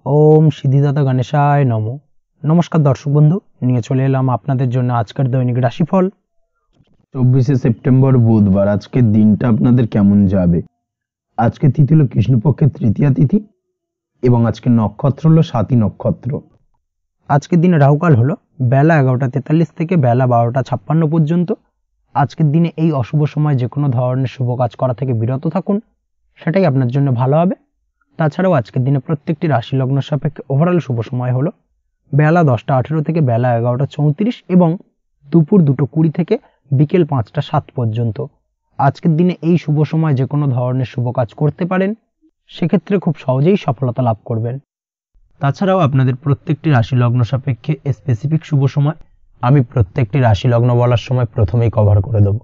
ओम सिद्धिदाता गणेशाय नमो। नमस्कार दर्शक बंधु, নিয়ে চলে এলাম আপনাদের জন্য আজকের দৈনিক রাশিফল 24শে সেপ্টেম্বর বুধবার। আজকের দিনটা আপনাদের কেমন যাবে? আজকে তিথি হলো কৃষ্ণপক্ষের তৃতীয়া তিথি এবং আজকে নক্ষত্র হলো স্বাতী নক্ষত্র। আজকের দিনে রাহুকাল হলো বেলা 11:43 থেকে বেলা 12:56 পর্যন্ত। আজকের দিনে এই অশুভ সময় যে কোনো ধরনের শুভ কাজ করা থেকে বিরত থাকুন, সেটাই আপনার জন্য ভালো হবে। তাছাড়াও আজকের দিনে প্রত্যেকটি রাশি লগ্ন সাপেক্ষে ওভারঅল শুভ সময় হলো বেলা 10:18 থেকে বেলা 11:34 এবং দুপুর 2:20 থেকে বিকেল 5:07 পর্যন্ত। আজকের দিনে এই শুভ সময় যে কোনো ধরনের শুভ কাজ করতে পারেন, সেক্ষেত্রে খুব সহজেই সফলতা লাভ করবেন। তাছাড়াও আপনাদের প্রত্যেকটি রাশি লগ্ন সাপেক্ষে স্পেসিফিক শুভ সময় আমি প্রত্যেকটি রাশি লগ্ন বলার সময় প্রথমেই কভার করে দেব।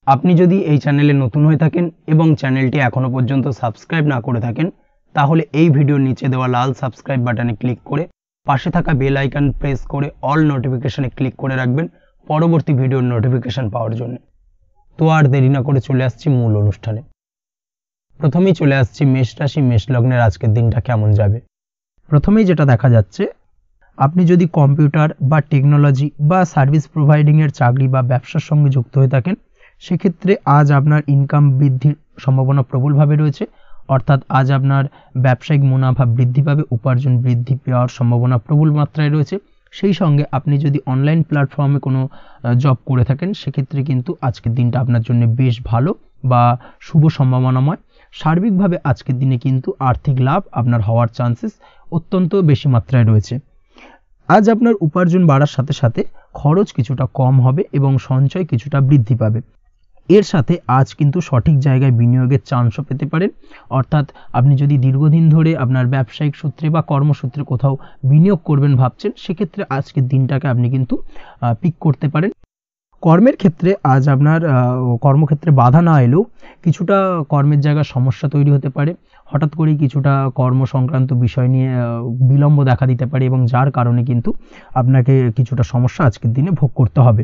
আপনি যদি এই চ্যানেলে নতুন হয়ে থাকেন এবং চ্যানেলটি এখনো পর্যন্ত সাবস্ক্রাইব না করে থাকেন, তাহলে এই ভিডিওর নিচে দেওয়া লাল সাবস্ক্রাইব বাটনে ক্লিক করে পাশে থাকা বেল আইকন প্রেস করে অল নোটিফিকেশনে ক্লিক করে রাখবেন পরবর্তী ভিডিওর নোটিফিকেশন পাওয়ার জন্য। তো আর দেরি না করে চলে আসছি মূল অনুষ্ঠানে। প্রথমেই চলে আসছি মেষ রাশি মেষ লগ্নের আজকের দিনটা কেমন যাবে। প্রথমেই যেটা দেখা যাচ্ছে, আপনি যদি কম্পিউটার বা টেকনোলজি বা সার্ভিস প্রোভাইডিংয়ের চাকরি বা ব্যবসার সঙ্গে যুক্ত হয়ে থাকেন, সেক্ষেত্রে আজ আপনার ইনকাম বৃদ্ধির সম্ভাবনা প্রবলভাবে রয়েছে। অর্থাৎ আজ আপনার ব্যবসায়িক মুনাফা বৃদ্ধি পাবে, উপার্জন বৃদ্ধি পাওয়ার সম্ভাবনা প্রবল মাত্রায় রয়েছে। সেই সঙ্গে আপনি যদি অনলাইন প্ল্যাটফর্মে কোনো জব করে থাকেন, সেক্ষেত্রে কিন্তু আজকের দিনটা আপনার জন্য বেশ ভালো বা শুভ সম্ভাবনাময়। সার্বিকভাবে আজকের দিনে কিন্তু আর্থিক লাভ আপনার হওয়ার চান্সেস অত্যন্ত বেশি মাত্রায় রয়েছে। আজ আপনার উপার্জন বাড়ার সাথে সাথে খরচ কিছুটা কম হবে এবং সঞ্চয় কিছুটা বৃদ্ধি পাবে। এর সাথে আজ কিন্তু সঠিক জায়গায় বিনিয়োগের চান্সও পেতে পারেন। অর্থাৎ আপনি যদি দীর্ঘদিন ধরে আপনার ব্যবসায়িক সূত্রে বা কর্মসূত্রে কোথাও বিনিয়োগ করবেন ভাবছেন, সেক্ষেত্রে আজকের দিনটাকে আপনি কিন্তু পিক করতে পারেন। কর্মের ক্ষেত্রে আজ আপনার কর্মক্ষেত্রে বাধা না এলেও কিছুটা কর্মের জায়গায় সমস্যা তৈরি হতে পারে। হঠাৎ করেই কিছুটা কর্ম সংক্রান্ত বিষয় নিয়ে বিলম্ব দেখা দিতে পারে এবং যার কারণে কিন্তু আপনাকে কিছুটা সমস্যা আজকের দিনে ভোগ করতে হবে।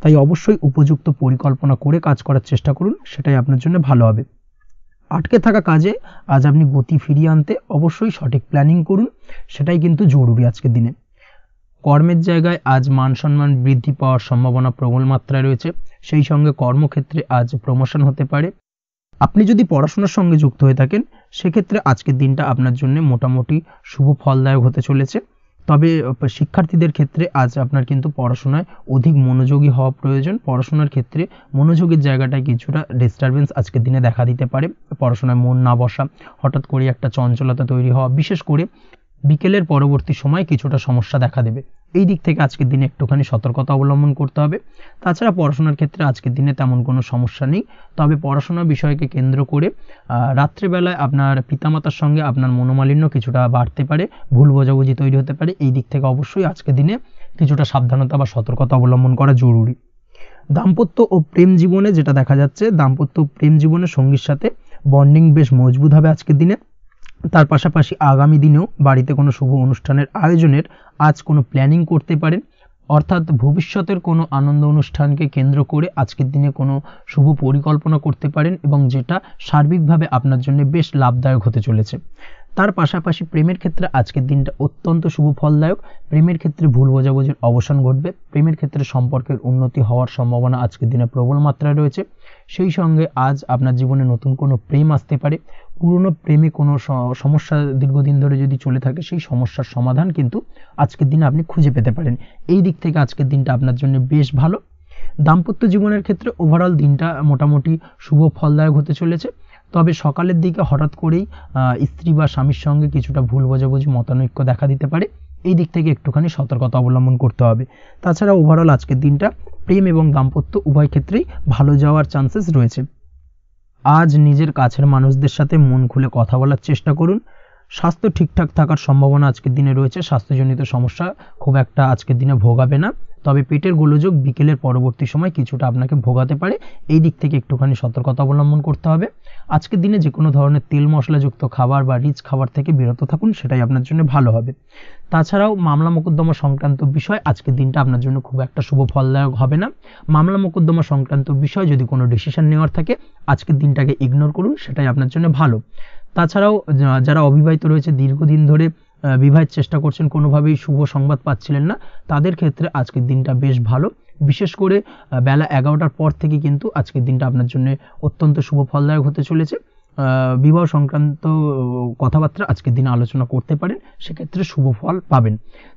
তাই অবশ্যই উপযুক্ত পরিকল্পনা করে কাজ করার চেষ্টা করুন, সেটাই আপনার জন্য ভালো হবে। আটকে থাকা কাজে আজ আপনি গতি ফিরিয়ে আনতে অবশ্যই সঠিক প্ল্যানিং করুন, সেটাই কিন্তু জরুরি আজকের দিনে। কর্মের জায়গায় আজ মান সম্মান বৃদ্ধি পাওয়ার সম্ভাবনা প্রবল মাত্রায় রয়েছে। সেই সঙ্গে কর্মক্ষেত্রে আজ প্রমোশন হতে পারে। আপনি যদি পড়াশোনার সঙ্গে যুক্ত হয়ে থাকেন, সেক্ষেত্রে আজকের দিনটা আপনার জন্য মোটামুটি শুভ ফলদায়ক হতে চলেছে। তবে শিক্ষার্থীদের ক্ষেত্রে আজ আপনার কিন্তু পড়াশোনায় অধিক মনোযোগী হওয়া প্রয়োজন। পড়াশোনার ক্ষেত্রে মনোযোগের জায়গাটায় কিছুটা ডিস্টারবেন্স আজকের দিনে দেখা দিতে পারে। পড়াশোনায় মন না বসা, হঠাৎ করে একটা চঞ্চলতা তৈরি হওয়া, বিশেষ করে বিকেলের পরবর্তী সময় কিছুটা সমস্যা দেখা দেবে। এই দিক থেকে আজকের দিনে একটুখানি সতর্কতা অবলম্বন করতে হবে। তাছাড়া পড়াশোনার ক্ষেত্রে আজকের দিনে তেমন কোনো সমস্যা নেই। তবে পড়াশোনার বিষয়কে কেন্দ্র করে রাত্রেবেলায় আপনার পিতামাতার সঙ্গে আপনার মনোমালিন্য কিছুটা বাড়তে পারে, ভুল বোঝাবুঝি তৈরি হতে পারে। এই দিক থেকে অবশ্যই আজকের দিনে কিছুটা সাবধানতা বা সতর্কতা অবলম্বন করা জরুরি। দাম্পত্য ও প্রেম জীবনে যেটা দেখা যাচ্ছে, দাম্পত্য প্রেম জীবনে সঙ্গীর সাথে বন্ডিং বেশ মজবুত হবে আজকের দিনে। তার পাশাপাশি আগামী দিনেও বাড়িতে কোনো শুভ অনুষ্ঠানের আয়োজনের আজ কোনো প্ল্যানিং করতে পারেন। অর্থাৎ ভবিষ্যতের কোনো আনন্দ অনুষ্ঠানকে কেন্দ্র করে আজকের দিনে কোনো শুভ পরিকল্পনা করতে পারেন এবং যেটা সার্বিকভাবে আপনার জন্য বেশ লাভদায়ক হতে চলেছে। তার পাশাপাশি প্রেমের ক্ষেত্রে আজকের দিনটা অত্যন্ত শুভ ফলদায়ক। প্রেমের ক্ষেত্রে ভুল বোঝাবুঝির অবসান ঘটবে। প্রেমের ক্ষেত্রে সম্পর্কের উন্নতি হওয়ার সম্ভাবনা আজকের দিনে প্রবল মাত্রায় রয়েছে। সেই সঙ্গে আজ আপনার জীবনে নতুন কোনো প্রেম আসতে পারে। পুরনো প্রেমে কোনো সমস্যা দীর্ঘদিন ধরে যদি চলে থাকে, সেই সমস্যার সমাধান কিন্তু আজকের দিনে আপনি খুঁজে পেতে পারেন। এই দিক থেকে আজকের দিনটা আপনার জন্য বেশ ভালো। দাম্পত্য জীবনের ক্ষেত্রে ওভারঅল দিনটা মোটামুটি শুভ ফলদায়ক হতে চলেছে। তবে সকালের দিকে হঠাৎ করেই স্ত্রী বা স্বামীর সঙ্গে কিছুটা ভুল বোঝাবুঝি মতানৈক্য দেখা দিতে পারে। এই দিক থেকে একটুখানি সতর্কতা অবলম্বন করতে হবে। তাছাড়া ওভারঅল আজকের দিনটা প্রেম এবং দাম্পত্য উভয় ক্ষেত্রেই ভালো যাওয়ার চান্সেস রয়েছে। আজ নিজের কাছের মানুষদের সাথে মন খুলে কথা বলার চেষ্টা করুন। স্বাস্থ্য ঠিকঠাক থাকার সম্ভাবনা আজকের দিনে রয়েছে। স্বাস্থ্যজনিত সমস্যা খুব একটা আজকের দিনে ভোগাবে না। তবে পেটের গোলযোগ বিকেলের পরবর্তী সময় কিছুটা আপনাকে ভোগাতে পারে। এই দিক থেকে একটুখানি সতর্কতা অবলম্বন করতে হবে। আজকের দিনে যে কোনো ধরনের তেল মশলাযুক্ত খাবার বা রিচ খাবার থেকে বিরত থাকুন, সেটাই আপনার জন্য ভালো হবে। তাছাড়াও মামলা মোকদ্দমা সংক্রান্ত বিষয় আজকের দিনটা আপনার জন্য খুব একটা শুভ ফলদায়ক হবে না। মামলা মোকদ্দমা সংক্রান্ত বিষয় যদি কোনো ডিসিশন নেওয়ার থাকে, আজকের দিনটাকে ইগনোর করুন, সেটাই আপনার জন্য ভালো। তাছাড়াও যারা অবিবাহিত রয়েছে, দীর্ঘদিন ধরে বিবাহের চেষ্টা করছেন, কোনোভাবেই শুভ সংবাদ পাচ্ছিলেন না, তাদের ক্ষেত্রে আজকের দিনটা বেশ ভালো। বিশেষ করে বেলা 11টার পর থেকে কিন্তু আজকের দিনটা আপনার জন্য অত্যন্ত শুভ ফলদায়ক হতে চলেছে। বিবাহ সংক্রান্ত কথাবার্তা আজকের দিনে আলোচনা করতে পারেন, সেক্ষেত্রে শুভ ফল পাবেন।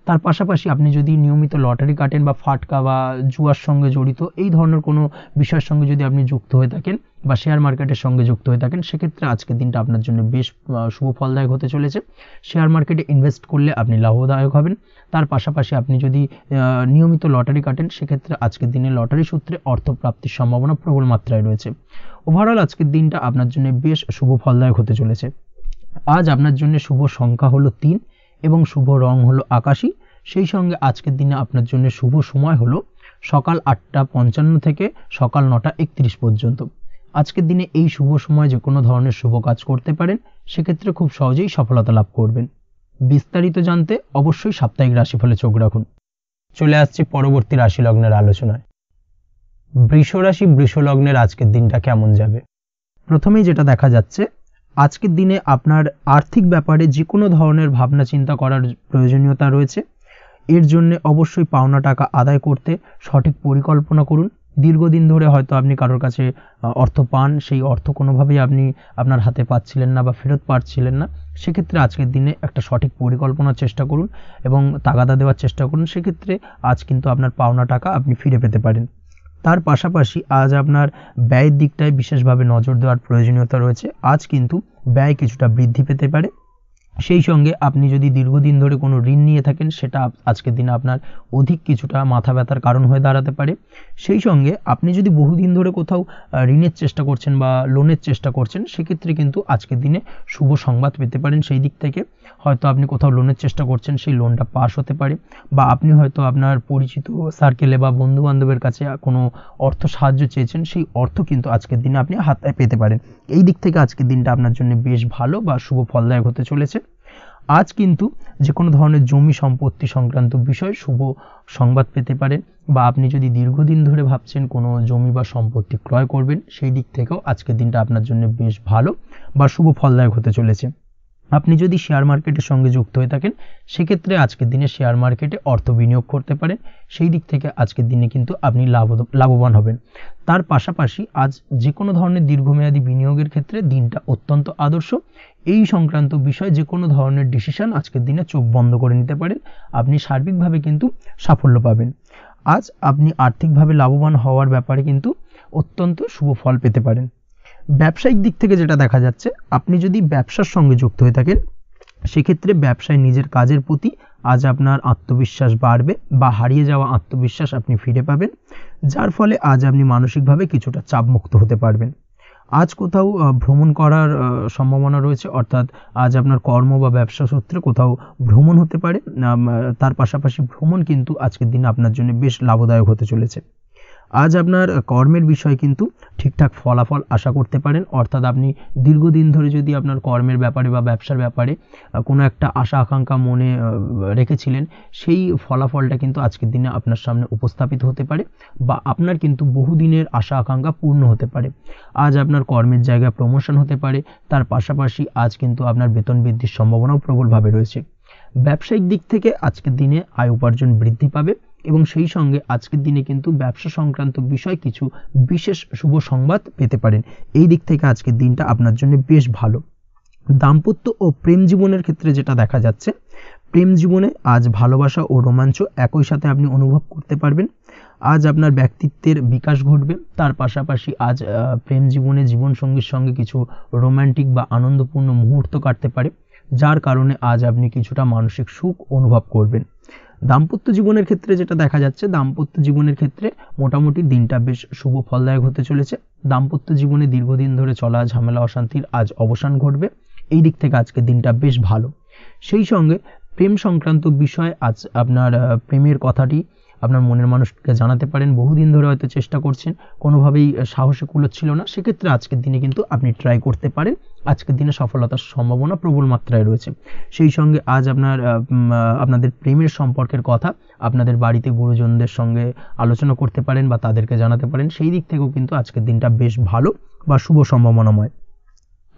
তার পাশাপাশি আপনি যদি নিয়মিত লটারি কাটেন বা ফাটকা বা জুয়ার সঙ্গে জড়িত এই ধরনের কোনো বিষয়ের সঙ্গে যদি আপনি যুক্ত হয়ে থাকেন বা শেয়ার মার্কেটের সঙ্গে যুক্ত হয়ে থাকেন, সেক্ষেত্রে আজকের দিনটা আপনার জন্য বেশ শুভ ফলদায়ক হতে চলেছে। শেয়ার মার্কেটে ইনভেস্ট করলে আপনি লাভদায়ক হবেন। তার পাশাপাশি আপনি যদি নিয়মিত লটারি কাটেন, সেক্ষেত্রে আজকের দিনে লটারি সূত্রে অর্থ প্রাপ্তির সম্ভাবনা প্রবল মাত্রায় রয়েছে। ওভারঅল আজকের দিনটা আপনার জন্য বেশ শুভ ফলদায়ক হতে চলেছে। আজ আপনার জন্য শুভ সংখ্যা হলো 3 এবং শুভ রং হলো আকাশী। সেই সঙ্গে আজকের দিনে আপনার জন্য শুভ সময় হলো সকাল 8:55 থেকে সকাল 9:31 পর্যন্ত। আজকের দিনে এই শুভ সময় যে কোনো ধরনের শুভ কাজ করতে পারেন, সেক্ষেত্রে খুব সহজেই সফলতা লাভ করবেন। বিস্তারিত জানতে অবশ্যই সাপ্তাহিক রাশিফলে চোখ রাখুন। চলে আসছি পরবর্তী রাশি লগ্নের আলোচনায়। বৃষ রাশি, বৃষ লগ্নের আজকের দিনটা কেমন যাবে? প্রথমেই যেটা দেখা যাচ্ছে, আজকের দিনে আপনার আর্থিক ব্যাপারে যে কোনো ধরনের ভাবনা চিন্তা করার প্রয়োজনীয়তা রয়েছে। এর জন্য অবশ্যই পাওনা টাকা আদায় করতে সঠিক পরিকল্পনা করুন। দীর্ঘদিন ধরে হয়তো আপনি কারোর কাছে অর্থ পান, সেই অর্থ কোনোভাবেই আপনি আপনার হাতে পাচ্ছিলেন না বা ফেরত পাচ্ছিলেন না, সেক্ষেত্রে আজকের দিনে একটা সঠিক পরিকল্পনার চেষ্টা করুন এবং তাগাদা দেওয়ার চেষ্টা করুন। সেক্ষেত্রে আজ কিন্তু আপনার পাওনা টাকা আপনি ফিরে পেতে পারেন। তার পাশাপাশি আজ আপনার ব্যয়ের দিকটায় বিশেষভাবে নজর দেওয়ার প্রয়োজনীয়তা রয়েছে। আজ কিন্তু ব্যয় কিছুটা বৃদ্ধি পেতে পারে। সেই সঙ্গে আপনি যদি দীর্ঘদিন ধরে কোনো ঋণ নিয়ে থাকেন, সেটা আজকের দিনে আপনার অধিক কিছুটা মাথা ব্যথার কারণ হয়ে দাঁড়াতে পারে। সেই সঙ্গে আপনি যদি বহুদিন ধরে কোথাও ঋণের চেষ্টা করছেন বা লোনের চেষ্টা করছেন, সেক্ষেত্রে কিন্তু আজকের দিনে শুভ সংবাদ পেতে পারেন। সেই দিক থেকে হয়তো আপনি কোথাও লোনের চেষ্টা করছেন, সেই লোনটা পাস হতে পারে, বা আপনি হয়তো আপনার পরিচিত সার্কেলে বা বন্ধু বান্ধবের কাছে কোনো অর্থ সাহায্য চেয়েছেন, সেই অর্থ কিন্তু আজকের দিনে আপনি হাতে পেতে পারেন। এই দিক থেকে আজকের দিনটা আপনার জন্য বেশ ভালো বা শুভ ফলদায়ক হতে চলেছে। আজ কিন্তু যে কোনো ধরনের জমি সম্পত্তি সংক্রান্ত বিষয়ে শুভ সংবাদ পেতে পারেন, বা আপনি যদি দীর্ঘদিন ধরে ভাবছেন কোনো জমি বা সম্পত্তি ক্রয় করবেন, সেই দিক থেকেও আজকের দিনটা আপনার জন্য বেশ ভালো বা শুভ ফলদায়ক হতে চলেছে। আপনি যদি শেয়ার মার্কেটের সঙ্গে যুক্ত হয়ে থাকেন, সেক্ষেত্রে আজকের দিনে শেয়ার মার্কেটে অর্থ বিনিয়োগ করতে পারেন। সেই দিক থেকে আজকের দিনে কিন্তু আপনি লাভবান হবেন। তার পাশাপাশি আজ যে কোনো ধরনের দীর্ঘমেয়াদী বিনিয়োগের ক্ষেত্রে দিনটা অত্যন্ত আদর্শ। এই সংক্রান্ত বিষয়ে যে কোনো ধরনের ডিসিশন আজকের দিনে চোখ বন্ধ করে নিতে পারেন, আপনি সার্বিকভাবে কিন্তু সাফল্য পাবেন। আজ আপনি আর্থিকভাবে লাভবান হওয়ার ব্যাপারে কিন্তু অত্যন্ত শুভ ফল পেতে পারেন। ব্যবসায়িক দিক থেকে যেটা দেখা যাচ্ছে, আপনি যদি ব্যবসার সঙ্গে যুক্ত হয়ে থাকেন, সেক্ষেত্রে ব্যবসায় নিজের কাজের প্রতি আজ আপনার আত্মবিশ্বাস বাড়বে বা হারিয়ে যাওয়া আত্মবিশ্বাস আপনি ফিরে পাবেন, যার ফলে আজ আপনি মানসিকভাবে কিছুটা চাপমুক্ত হতে পারবেন। আজ কোথাও ভ্রমণ করার সম্ভাবনা রয়েছে, অর্থাৎ আজ আপনার কর্ম বা ব্যবসা সূত্রে কোথাও ভ্রমণ হতে পারে। তার পাশাপাশি ভ্রমণ কিন্তু আজকের দিনে আপনার জন্য বেশ লাভদায়ক হতে চলেছে। আজ আপনার কর্মের বিষয়ে কিন্তু ঠিকঠাক ফলাফল আশা করতে পারেন, অর্থাৎ আপনি দীর্ঘদিন ধরে যদি আপনার কর্মের ব্যাপারে বা ব্যবসার ব্যাপারে কোনো একটা আশা আকাঙ্ক্ষা মনে রেখেছিলেন, সেই ফলাফলটা কিন্তু আজকের দিনে আপনার সামনে উপস্থাপিত হতে পারে, বা আপনার কিন্তু বহুদিনের আশা আকাঙ্ক্ষা পূর্ণ হতে পারে। আজ আপনার কর্মের জায়গায় প্রমোশন হতে পারে। তার পাশাপাশি আজ কিন্তু আপনার বেতন বৃদ্ধির সম্ভাবনাও প্রবলভাবে রয়েছে। ব্যবসায়িক দিক থেকে আজকের দিনে আয় উপার্জন বৃদ্ধি পাবে, এবং সেই সঙ্গে আজকের দিনে কিন্তু ব্যবসা সংক্রান্ত বিষয় কিছু বিশেষ শুভ সংবাদ পেতে পারেন। এই দিক থেকে আজকের দিনটা আপনার জন্য বেশ ভালো। দাম্পত্য ও প্রেম জীবনের ক্ষেত্রে যেটা দেখা যাচ্ছে, প্রেম জীবনে আজ ভালোবাসা ও রোমাঞ্চ একই সাথে আপনি অনুভব করতে পারবেন। আজ আপনার ব্যক্তিত্বের বিকাশ ঘটবে। তার পাশাপাশি আজ প্রেম জীবনে জীবনসঙ্গীর সঙ্গে কিছু রোমান্টিক বা আনন্দপূর্ণ মুহূর্ত কাটতে পারে, যার কারণে আজ আপনি কিছুটা মানসিক সুখ অনুভব করবেন। দাম্পত্য জীবনের ক্ষেত্রে যেটা দেখা যাচ্ছে, দাম্পত্য জীবনের ক্ষেত্রে মোটামুটি দিনটা বেশ শুভ ফলদায়ক হতে চলেছে। দাম্পত্য জীবনে দীর্ঘদিন ধরে চলা ঝামেলা অশান্তির আজ অবসান ঘটবে। এই দিক থেকে আজকে দিনটা বেশ ভালো। সেই সঙ্গে প্রেম সংক্রান্ত বিষয় আজ আপনার প্রেমের কথাটি আপনার মনের মানুষকে জানাতে পারেন। বহুদিন ধরে হয়তো চেষ্টা করছেন, কোনোভাবেই সাহসে কুলোচ্ছিল না, সেক্ষেত্রে আজকের দিনে কিন্তু আপনি ট্রাই করতে পারেন। আজকের দিনে সফলতার সম্ভাবনা প্রবল মাত্রায় রয়েছে। সেই সঙ্গে আজ আপনাদের প্রেমের সম্পর্কের কথা আপনাদের বাড়িতে গুরুজনদের সঙ্গে আলোচনা করতে পারেন বা তাদেরকে জানাতে পারেন। সেই দিক থেকেও কিন্তু আজকের দিনটা বেশ ভালো বা শুভ সম্ভাবনাময়।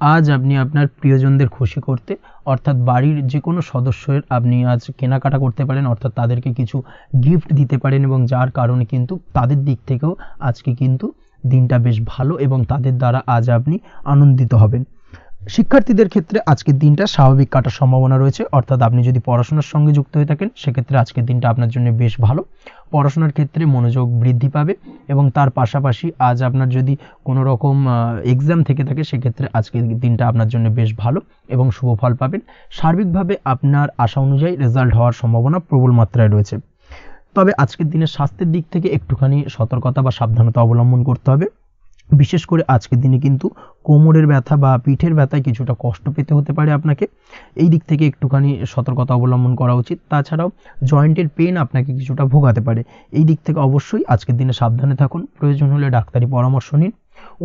আজ আপনি আপনার প্রিয়জনদের খুশি করতে অর্থাৎ বাড়ির যে কোনো সদস্যের আপনি আজ কেনাকাটা করতে পারেন, অর্থাৎ তাদেরকে কিছু গিফট দিতে পারেন এবং যার কারণে কিন্তু তাদের দিক থেকেও আজকে কিন্তু দিনটা বেশ ভালো এবং তাদের দ্বারা আজ আপনি আনন্দিত হবেন। শিক্ষার্থীদের ক্ষেত্রে আজকের দিনটা স্বাভাবিক কাটার সম্ভাবনা রয়েছে, অর্থাৎ আপনি যদি পড়াশোনার সঙ্গে যুক্ত হয়ে থাকেন সেক্ষেত্রে আজকের দিনটা আপনার জন্য বেশ ভালো। পড়াশোনার ক্ষেত্রে মনোযোগ বৃদ্ধি পাবে এবং তার পাশাপাশি আজ আপনার যদি কোনো রকম এক্সাম থেকে থাকে সেক্ষেত্রে আজকের দিনটা আপনার জন্য বেশ ভালো এবং শুভ ফল পাবেন। সার্বিকভাবে আপনার আশা অনুযায়ী রেজাল্ট হওয়ার সম্ভাবনা প্রবল মাত্রায় রয়েছে। তবে আজকের দিনে স্বাস্থ্যের দিক থেকে একটুখানি সতর্কতা বা সাবধানতা অবলম্বন করতে হবে। বিশেষ করে আজকের দিনে কিন্তু কোমরের ব্যথা বা পিঠের ব্যথায় কিছুটা কষ্ট পেতে হতে পারে আপনাকে, এই দিক থেকে একটুখানি সতর্কতা অবলম্বন করা উচিত। তাছাড়াও জয়েন্টের পেন আপনাকে কিছুটা ভোগাতে পারে, এই দিক থেকে অবশ্যই আজকের দিনে সাবধানে থাকুন। প্রয়োজন হলে ডাক্তারি পরামর্শ নিন।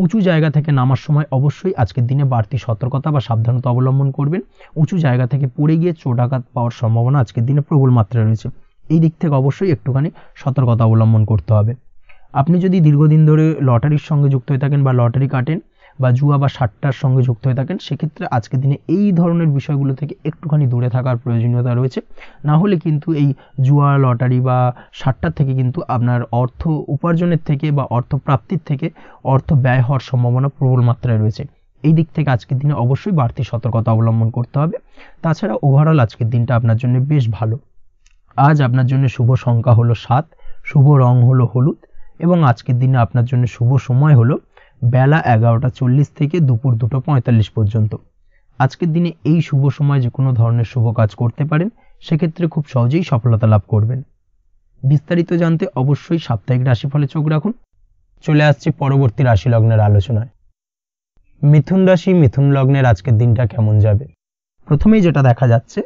উঁচু জায়গা থেকে নামার সময় অবশ্যই আজকের দিনে বাড়তি সতর্কতা বা সাবধানতা অবলম্বন করবেন। উঁচু জায়গা থেকে পড়ে গিয়ে চোট আঘাত পাওয়ার সম্ভাবনা আজকের দিনে প্রবল মাত্রায় রয়েছে, এই দিক থেকে অবশ্যই একটুখানি সতর্কতা অবলম্বন করতে হবে। আপনি যদি দীর্ঘদিন ধরে লটারির সঙ্গে যুক্ত হয়ে থাকেন বা লটারি কাটেন বা জুয়া বা সাট্টার সঙ্গে যুক্ত হয়ে থাকেন সেক্ষেত্রে আজকের দিনে এই ধরনের বিষয়গুলো থেকে একটুখানি দূরে থাকার প্রয়োজনীয়তা রয়েছে। না হলে কিন্তু এই জুয়া, লটারি বা সাট্টার থেকে কিন্তু আপনার অর্থ উপার্জনের থেকে বা অর্থ প্রাপ্তির থেকে অর্থ ব্যয় হওয়ার সম্ভাবনা প্রবল মাত্রায় রয়েছে, এই দিক থেকে আজকের দিনে অবশ্যই বাড়তি সতর্কতা অবলম্বন করতে হবে। তাছাড়া ওভারঅল আজকের দিনটা আপনার জন্য বেশ ভালো। আজ আপনার জন্য শুভ সংখ্যা হলো 7, শুভ রং হলো হলুদ এবং আজকের দিনে আপনার জন্য শুভ সময় হলো বেলা 11:40 থেকে দুপুর 2:45 পর্যন্ত। আজকের দিনে এই শুভ সময় যে কোনো ধরনের শুভ কাজ করতে পারেন, সেক্ষেত্রে খুব সহজেই সফলতা লাভ করবেন। বিস্তারিত জানতে অবশ্যই সাপ্তাহিক রাশিফলে চোখ রাখুন। চলে আসছে পরবর্তী রাশি লগ্নের আলোচনায়। মিথুন রাশি, মিথুন লগ্নের আজকের দিনটা কেমন যাবে? প্রথমেই যেটা দেখা যাচ্ছে,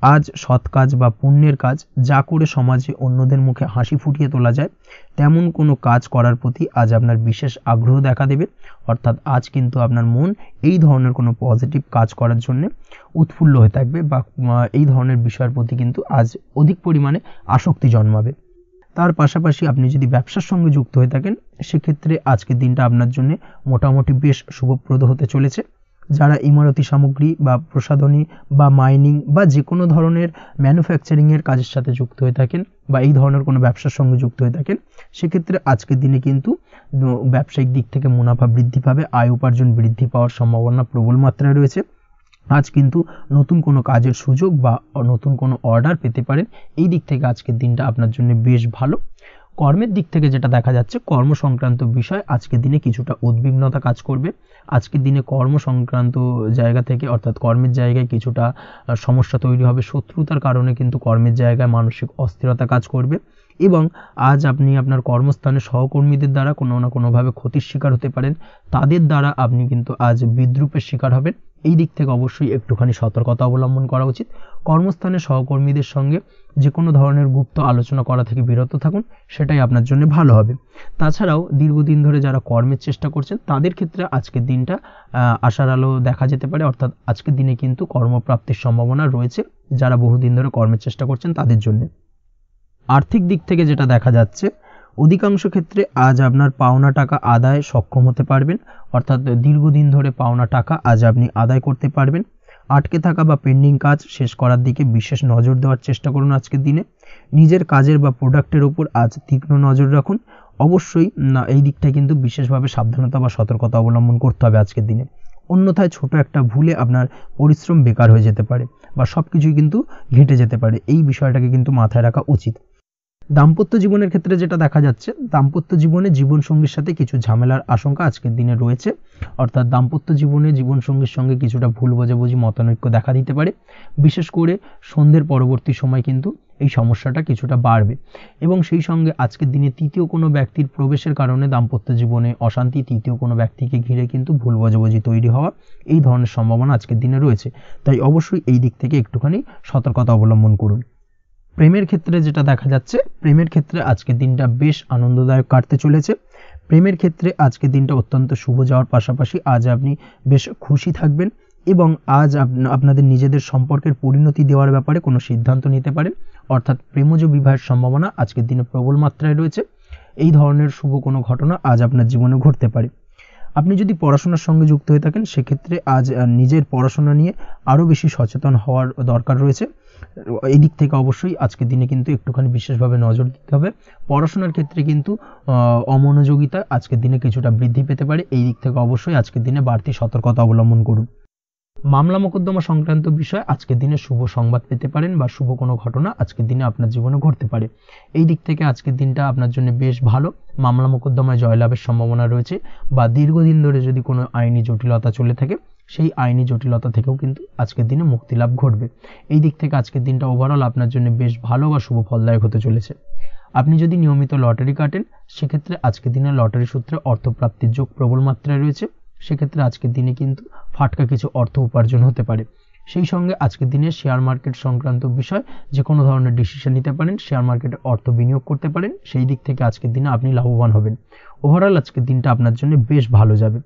আজ সৎ কাজ বা পুণ্যের কাজ যা করে সমাজে অন্যদের মুখে হাসি ফুটিয়ে তোলা যায় তেমন কোনো কাজ করার প্রতি আজ আপনার বিশেষ আগ্রহ দেখা দেবে। অর্থাৎ আজ কিন্তু আপনার মন এই ধরনের কোনো পজিটিভ কাজ করার জন্য উৎফুল্ল হয়ে থাকবে বা এই ধরনের বিষয়ের প্রতি কিন্তু আজ অধিক পরিমাণে আসক্তি জন্মাবে। তার পাশাপাশি আপনি যদি ব্যবসার সঙ্গে যুক্ত হয়ে থাকেন সেক্ষেত্রে আজকের দিনটা আপনার জন্য মোটামুটি বেশ শুভপ্রদ হতে চলেছে। যারা ইমারতি সামগ্রী বা প্রসাধনী বা মাইনিং বা যে কোনো ধরনের ম্যানুফ্যাকচারিংয়ের কাজের সাথে যুক্ত হয়ে থাকেন বা এই ধরনের কোনো ব্যবসার সঙ্গে যুক্ত হয়ে থাকেন সেক্ষেত্রে আজকের দিনে কিন্তু ব্যবসায়িক দিক থেকে মুনাফা বৃদ্ধি পাবে, আয় উপার্জন বৃদ্ধি পাওয়ার সম্ভাবনা প্রবল মাত্রায় রয়েছে। আজ কিন্তু নতুন কোনো কাজের সুযোগ বা নতুন কোনো অর্ডার পেতে পারেন, এই দিক থেকে আজকের দিনটা আপনার জন্য বেশ ভালো। কর্মের দিক থেকে যেটা দেখা যাচ্ছে, কর্ম সংক্রান্ত বিষয় আজকের দিনে কিছুটা উদ্বিগ্নতা কাজ করবে। আজকের দিনে কর্ম সংক্রান্ত জায়গা থেকে অর্থাৎ কর্মের জায়গায় কিছুটা সমস্যা তৈরি হবে, শত্রুতার কারণে কিন্তু কর্মের জায়গায় মানসিক অস্থিরতা কাজ করবে এবং আজ আপনি আপনার কর্মস্থানে সহকর্মীদের দ্বারা কোনো না কোনোভাবে ক্ষতির শিকার হতে পারেন, তাদের দ্বারা আপনি কিন্তু আজ বিদ্রূপের শিকার হবেন, এই দিক থেকে অবশ্যই একটুখানি সতর্কতা অবলম্বন করা উচিত। কর্মস্থানে সহকর্মীদের সঙ্গে যে কোনো ধরনের গুপ্ত আলোচনা করা থেকে বিরত থাকুন, সেটাই আপনার জন্য ভালো হবে। তাছাড়াও দীর্ঘদিন ধরে যারা কর্মের চেষ্টা করছেন তাদের ক্ষেত্রে আজকের দিনটা আশার আলো দেখা যেতে পারে, অর্থাৎ আজকের দিনে কিন্তু কর্মপ্রাপ্তির সম্ভাবনা রয়েছে যারা বহুদিন ধরে কর্মের চেষ্টা করছেন তাদের জন্য। আর্থিক দিক থেকে যেটা দেখা যাচ্ছে, অধিকাংশ ক্ষেত্রে আজ আপনার পাওনা টাকা আদায় সক্ষম হতে পারবেন, অর্থাৎ দীর্ঘদিন ধরে পাওনা টাকা আজ আপনি আদায় করতে পারবেন। আটকে থাকা বা পেন্ডিং কাজ শেষ করার দিকে বিশেষ নজর দেওয়ার চেষ্টা করুন। আজকের দিনে নিজের কাজের বা প্রোডাক্টের উপর আজ তীক্ষ্ণ নজর রাখুন। অবশ্যই এই দিকটা কিন্তু বিশেষভাবে সাবধানতা বা সতর্কতা অবলম্বন করতে হবে আজকের দিনে, অন্যথায় ছোট একটা ভুলে আপনার পরিশ্রম বেকার হয়ে যেতে পারে বা সব কিছুই কিন্তু ঘেঁটে যেতে পারে, এই বিষয়টাকে কিন্তু মাথায় রাখা উচিত। দাম্পত্য জীবনের ক্ষেত্রে যেটা দেখা যাচ্ছে, দাম্পত্য জীবনে জীবনসঙ্গীর সাথে কিছু ঝামেলার আশঙ্কা আজকের দিনে রয়েছে, অর্থাৎ দাম্পত্য জীবনে জীবনসঙ্গীর সঙ্গে কিছুটা ভুল বোঝাবুঝি মতানৈক্য দেখা দিতে পারে। বিশেষ করে সন্ধ্যের পরবর্তী সময় কিন্তু এই সমস্যাটা কিছুটা বাড়বে এবং সেই সঙ্গে আজকের দিনে তৃতীয় কোনো ব্যক্তির প্রবেশের কারণে দাম্পত্য জীবনে অশান্তি, তৃতীয় কোনো ব্যক্তিকে ঘিরে কিন্তু ভুল বোঝাবুঝি তৈরি হওয়া, এই ধরনের সম্ভাবনা আজকের দিনে রয়েছে। তাই অবশ্যই এই দিক থেকে একটুখানি সতর্কতা অবলম্বন করুন। প্রেমের ক্ষেত্রে যেটা দেখা যাচ্ছে, প্রেমের ক্ষেত্রে আজকের দিনটা বেশ আনন্দদায়ক কাটতে চলেছে। প্রেমের ক্ষেত্রে আজকের দিনটা অত্যন্ত শুভ যাওয়ার পাশাপাশি আজ আপনি বেশ খুশি থাকবেন এবং আজ আপনাদের নিজেদের সম্পর্কের পরিণতি দেওয়ার ব্যাপারে কোনো সিদ্ধান্ত নিতে পারেন, অর্থাৎ প্রেমজ বিবাহের সম্ভাবনা আজকের দিনে প্রবল মাত্রায় রয়েছে। এই ধরনের শুভ কোনো ঘটনা আজ আপনার জীবনে ঘটতে পারে। আপনি যদি পড়াশোনার সঙ্গে যুক্ত হয়ে থাকেন সেক্ষেত্রে আজ নিজের পড়াশোনা নিয়ে আরও বেশি সচেতন হওয়ার দরকার রয়েছে। এই দিক থেকে অবশ্যই আজকের দিনে কিন্তু একটুখানি বিশেষভাবে নজর দিতে হবে। পড়াশোনার ক্ষেত্রে কিন্তু অমনোযোগিতা আজকের দিনে কিছুটা বৃদ্ধি পেতে পারে। এই দিক থেকে অবশ্যই আজকের দিনে বাড়তি সতর্কতা অবলম্বন করুন। মামলা মোকদ্দমা সংক্রান্ত বিষয়ে আজকের দিনে শুভ সংবাদ পেতে পারেন বা শুভ কোনো ঘটনা আজকের দিনে আপনার জীবনে ঘটতে পারে। এই দিক থেকে আজকের দিনটা আপনার জন্য বেশ ভালো। মামলা মোকদ্দমায় জয়লাভের সম্ভাবনা রয়েছে বা দীর্ঘদিন ধরে যদি কোনো আইনি জটিলতা চলে থাকে সেই আইনি জটিলতা থেকেও কিন্তু আজকের দিনে মুক্তি লাভ ঘটবে। এই দিক থেকে আজকের দিনটা ওভারঅল আপনার জন্য বেশ ভালো বা শুভ ফলদায়ক হতে চলেছে। আপনি যদি নিয়মিত লটারি কাটেন সেক্ষেত্রে আজকের দিনে লটারি সূত্রে অর্থপ্রাপ্তির যোগ প্রবল মাত্রায় রয়েছে। সেক্ষেত্রে আজকের দিনে কিন্তু ফাটকা কিছু অর্থ উপার্জন হতে পারে। সেই সঙ্গে আজকের দিনে শেয়ার মার্কেট সংক্রান্ত বিষয় যে কোনো ধরনের ডিসিশন নিতে পারেন, শেয়ার মার্কেটে অর্থ বিনিয়োগ করতে পারেন। সেই দিক থেকে আজকের দিনে আপনি লাভবান হবেন। ওভারঅল আজকের দিনটা আপনার জন্য বেশ ভালো যাবে।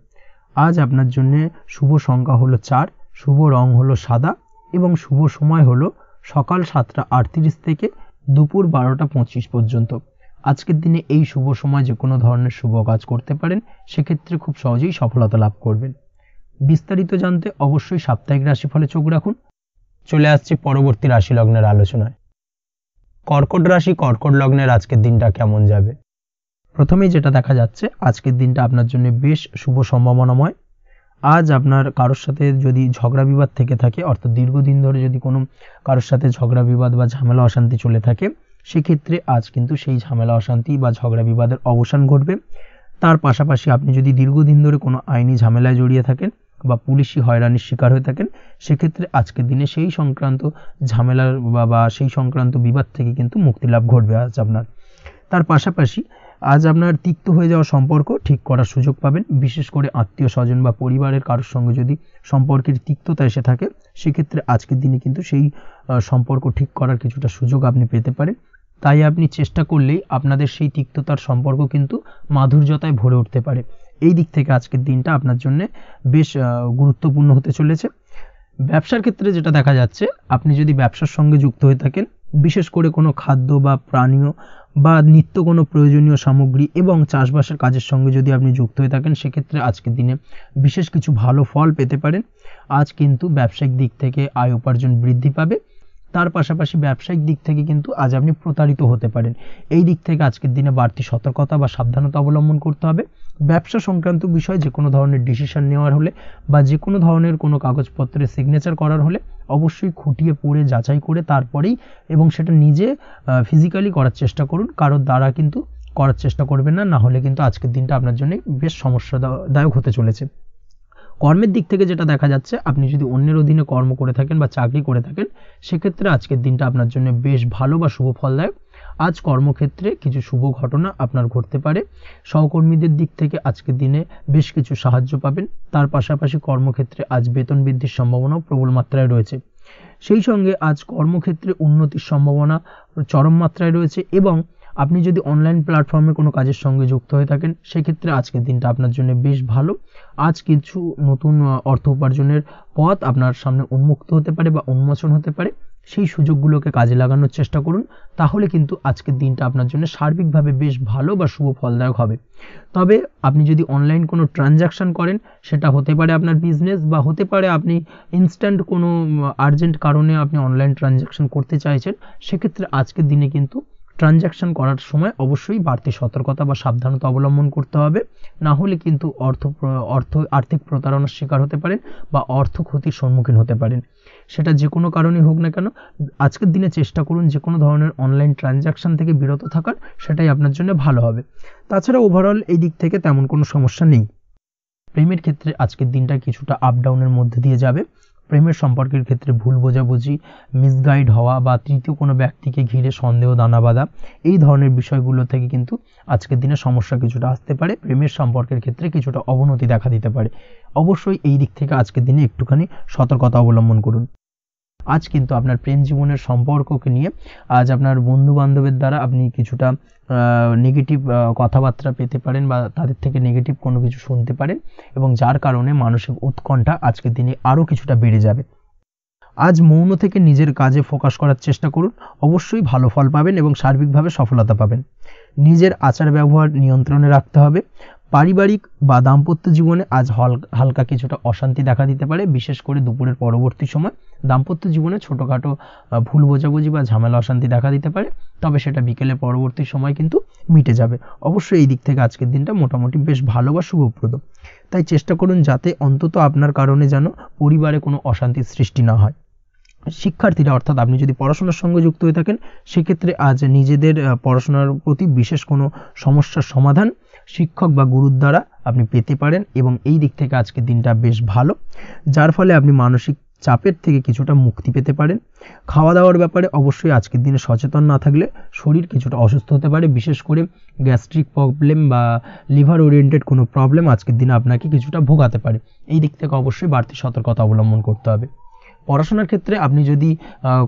আজ আপনার জন্য শুভ সংখ্যা হলো 4, শুভ রং হলো সাদা এবং শুভ সময় হলো সকাল 7টা 38 থেকে দুপুর 12টা 25 পর্যন্ত। আজকের দিনে এই শুভ সময় যে কোনো ধরনের শুভ কাজ করতে পারেন, সেক্ষেত্রে খুব সহজেই সফলতা লাভ করবেন। বিস্তারিত জানতে অবশ্যই সাপ্তাহিক রাশিফলে চোখ রাখুন। চলে আসছি পরবর্তী রাশি লগ্নের আলোচনায়। কর্কট রাশি, কর্কট লগ্নের আজকের দিনটা কেমন যাবে? প্রথমেই যেটা দেখা যাচ্ছে আজকের দিনটা আপনার জন্য বেশ শুভ সম্ভাবনাময়। আজ আপনার কারোর সাথে যদি ঝগড়া বিবাদ থেকে থাকে, অর্থাৎ দীর্ঘদিন ধরে যদি কোনো কারোর সাথে ঝগড়া বিবাদ বা ঝামেলা অশান্তি চলে থাকে, সেক্ষেত্রে আজ কিন্তু সেই ঝামেলা অশান্তি বা ঝগড়া বিবাদের অবসান ঘটবে। তার পাশাপাশি আপনি যদি দীর্ঘদিন ধরে কোনো আইনি ঝামেলায় জড়িয়ে থাকেন বা পুলিশি হয়রানির শিকার হয়ে থাকেন, সেক্ষেত্রে আজকের দিনে সেই সংক্রান্ত ঝামেলার বা সেই সংক্রান্ত বিবাদ থেকে কিন্তু মুক্তি লাভ ঘটবে আজ আপনার। তার পাশাপাশি আজ আপনার তিক্ত হয়ে যাওয়া সম্পর্ক ঠিক করার সুযোগ পাবেন। বিশেষ করে আত্মীয় স্বজন বা পরিবারের কারোর সঙ্গে যদি সম্পর্কের তিক্ততা এসে থাকে, সেক্ষেত্রে আজকের দিনে কিন্তু সেই সম্পর্ক ঠিক করার কিছুটা সুযোগ আপনি পেতে পারেন। তাই আপনি চেষ্টা করলেই আপনাদের সেই তিক্ততার সম্পর্ক কিন্তু মাধুর্যতায় ভরে উঠতে পারে। এই দিক থেকে আজকের দিনটা আপনার জন্য বেশ গুরুত্বপূর্ণ হতে চলেছে। ব্যবসার ক্ষেত্রে যেটা দেখা যাচ্ছে, আপনি যদি ব্যবসার সঙ্গে যুক্ত হয়ে থাকেন, বিশেষ করে কোনো খাদ্য বা পানীয় বা নিত্য কোনো প্রয়োজনীয় সামগ্রী এবং চাষবাসের কাজের সঙ্গে যদি আপনি যুক্ত হয়ে থাকেন, সেক্ষেত্রে আজকের দিনে বিশেষ কিছু ভালো ফল পেতে পারেন। আজ কিন্তু ব্যবসায়িক দিক থেকে আয় উপার্জন বৃদ্ধি পাবে। তার পাশাপাশি ব্যবসায়িক দিক থেকে কিন্তু আজ আপনি প্রতারিত হতে পারেন। এই দিক থেকে আজকের দিনে বাড়তি সতর্কতা বা সাবধানতা অবলম্বন করতে হবে। ব্যবসা সংক্রান্ত বিষয়ে যে কোনো ধরনের ডিসিশন নেওয়ার হলে বা যে কোনো ধরনের কোনো কাগজপত্রে সিগনেচার করার হলে অবশ্যই খুঁটিয়ে পড়ে যাচাই করে তারপরেই এবং সেটা নিজে ফিজিক্যালি করার চেষ্টা করুন। কারোর দ্বারা কিন্তু করার চেষ্টা করবেন না, না হলে কিন্তু আজকের দিনটা আপনার জন্য বেশ সমস্যাদায়ক হতে চলেছে। কর্মের দিক থেকে যেটা দেখা যাচ্ছে, আপনি যদি অন্যের অধীনে কর্ম করে থাকেন বা চাকরি করে থাকেন, সেক্ষেত্রে আজকের দিনটা আপনার জন্য বেশ ভালো বা শুভ ফলদায়ক। আজ কর্মক্ষেত্রে কিছু শুভ ঘটনা আপনার ঘটতে পারে। সহকর্মীদের দিক থেকে আজকের দিনে বেশ কিছু সাহায্য পাবেন। তার পাশাপাশি কর্মক্ষেত্রে আজ বেতন বৃদ্ধির সম্ভাবনাও প্রবল মাত্রায় রয়েছে। সেই সঙ্গে আজ কর্মক্ষেত্রে উন্নতির সম্ভাবনা চরম মাত্রায় রয়েছে এবং আপনি যদি অনলাইন প্ল্যাটফর্মে কোনো কাজের সঙ্গে যুক্ত হয়ে থাকেন, সেক্ষেত্রে আজকের দিনটা আপনার জন্য বেশ ভালো। আজ কিছু নতুন অর্থ উপার্জনের পথ আপনার সামনে উন্মুক্ত হতে পারে বা উন্মোচন হতে পারে। সেই সুযোগগুলোকে কাজে লাগানোর চেষ্টা করুন, তাহলে কিন্তু আজকের দিনটা আপনার জন্য সার্বিকভাবে বেশ ভালো বা শুভ ফলদায়ক হবে। তবে আপনি যদি অনলাইন কোনো ট্রানজ্যাকশন করেন, সেটা হতে পারে আপনার বিজনেস বা হতে পারে আপনি ইনস্ট্যান্ট কোনো আর্জেন্ট কারণে আপনি অনলাইন ট্রানজ্যাকশন করতে চাইছেন, সেক্ষেত্রে আজকের দিনে কিন্তু ট্রানজ্যাকশন করার সময় অবশ্যই বাড়তি সতর্কতা বা সাবধানতা অবলম্বন করতে হবে। না হলে কিন্তু আর্থিক প্রতারণার শিকার হতে পারেন বা অর্থ ক্ষতির সম্মুখীন হতে পারেন। সেটা যে কোনো কারণেই হোক না কেন, আজকের দিনে চেষ্টা করুন যে কোনো ধরনের অনলাইন ট্রানজ্যাকশন থেকে বিরত থাকার, সেটাই আপনার জন্য ভালো হবে। তাছাড়া ওভারঅল এই দিক থেকে তেমন কোনো সমস্যা নেই। প্রেমের ক্ষেত্রে আজকের দিনটা কিছুটা আপ ডাউনের মধ্যে দিয়ে যাবে। প্রেমের সম্পর্কের ক্ষেত্রে ভুল বোঝাবুঝি, মিসগাইড হওয়া বা তৃতীয় কোনো ব্যক্তিকে ঘিরে সন্দেহ দানা বাঁধা, এই ধরনের বিষয়গুলো থেকে কিন্তু আজকের দিনে সমস্যা কিছুটা আসতে পারে। প্রেমের সম্পর্কের ক্ষেত্রে কিছুটা অবনতি দেখা দিতে পারে। অবশ্যই এই দিক থেকে আজকের দিনে একটুখানি সতর্কতা অবলম্বন করুন। আজ কিন্তু আপনার প্রেম জীবনের সম্পর্ককে নিয়ে আজ আপনার বন্ধু বান্ধবের দ্বারা আপনি কিছুটা নেগেটিভ কথাবার্তা পেতে পারেন বা তাদের থেকে নেগেটিভ কোনো কিছু শুনতে পারেন এবং যার কারণে মানসিক উৎকণ্ঠা আজকের দিনে আরও কিছুটা বেড়ে যাবে। আজ মৌন থেকে নিজের কাজে ফোকাস করার চেষ্টা করুন, অবশ্যই ভালো ফল পাবেন এবং সার্বিকভাবে সফলতা পাবেন। নিজের আচার ব্যবহার নিয়ন্ত্রণে রাখতে হবে। পারিবারিক বা দাম্পত্য জীবনে আজ হালকা কিছুটা অশান্তি দেখা দিতে পারে, বিশেষ করে দুপুরের পরবর্তী সময় দাম্পত্য জীবনে ছোটোখাটো ভুল বোঝাবুঝি বা ঝামেলা অশান্তি দেখা দিতে পারে, তবে সেটা বিকেলের পরবর্তী সময় কিন্তু মিটে যাবে। অবশ্যই এই দিক থেকে আজকের দিনটা মোটামুটি বেশ ভালো বা শুভপ্রদ। তাই চেষ্টা করুন যাতে অন্তত আপনার কারণে যেন পরিবারে কোনো অশান্তির সৃষ্টি না হয়। শিক্ষার্থীরা, অর্থাৎ আপনি যদি পড়াশোনার সঙ্গে যুক্ত হয়ে থাকেন, সেক্ষেত্রে আজ নিজেদের পড়াশোনার প্রতি বিশেষ কোনো সমস্যার সমাধান শিক্ষক বা গুরুর দ্বারা আপনি পেতে পারেন, এবং এই দিক থেকে আজকের দিনটা বেশ ভালো, যার ফলে আপনি মানসিক চাপের থেকে কিছুটা মুক্তি পেতে পারেন। খাওয়া দাওয়ার ব্যাপারে অবশ্যই আজকের দিনে সচেতন না থাকলে শরীর কিছুটা অসুস্থ হতে পারে, বিশেষ করে গ্যাস্ট্রিক প্রবলেম বা লিভার ওরিয়েন্টেড কোনো প্রবলেম আজকের দিনে আপনাকে কিছুটা ভোগাতে পারে। এই দিক থেকে অবশ্যই বাড়তি সতর্কতা অবলম্বন করতে হবে। পড়াশোনার ক্ষেত্রে আপনি যদি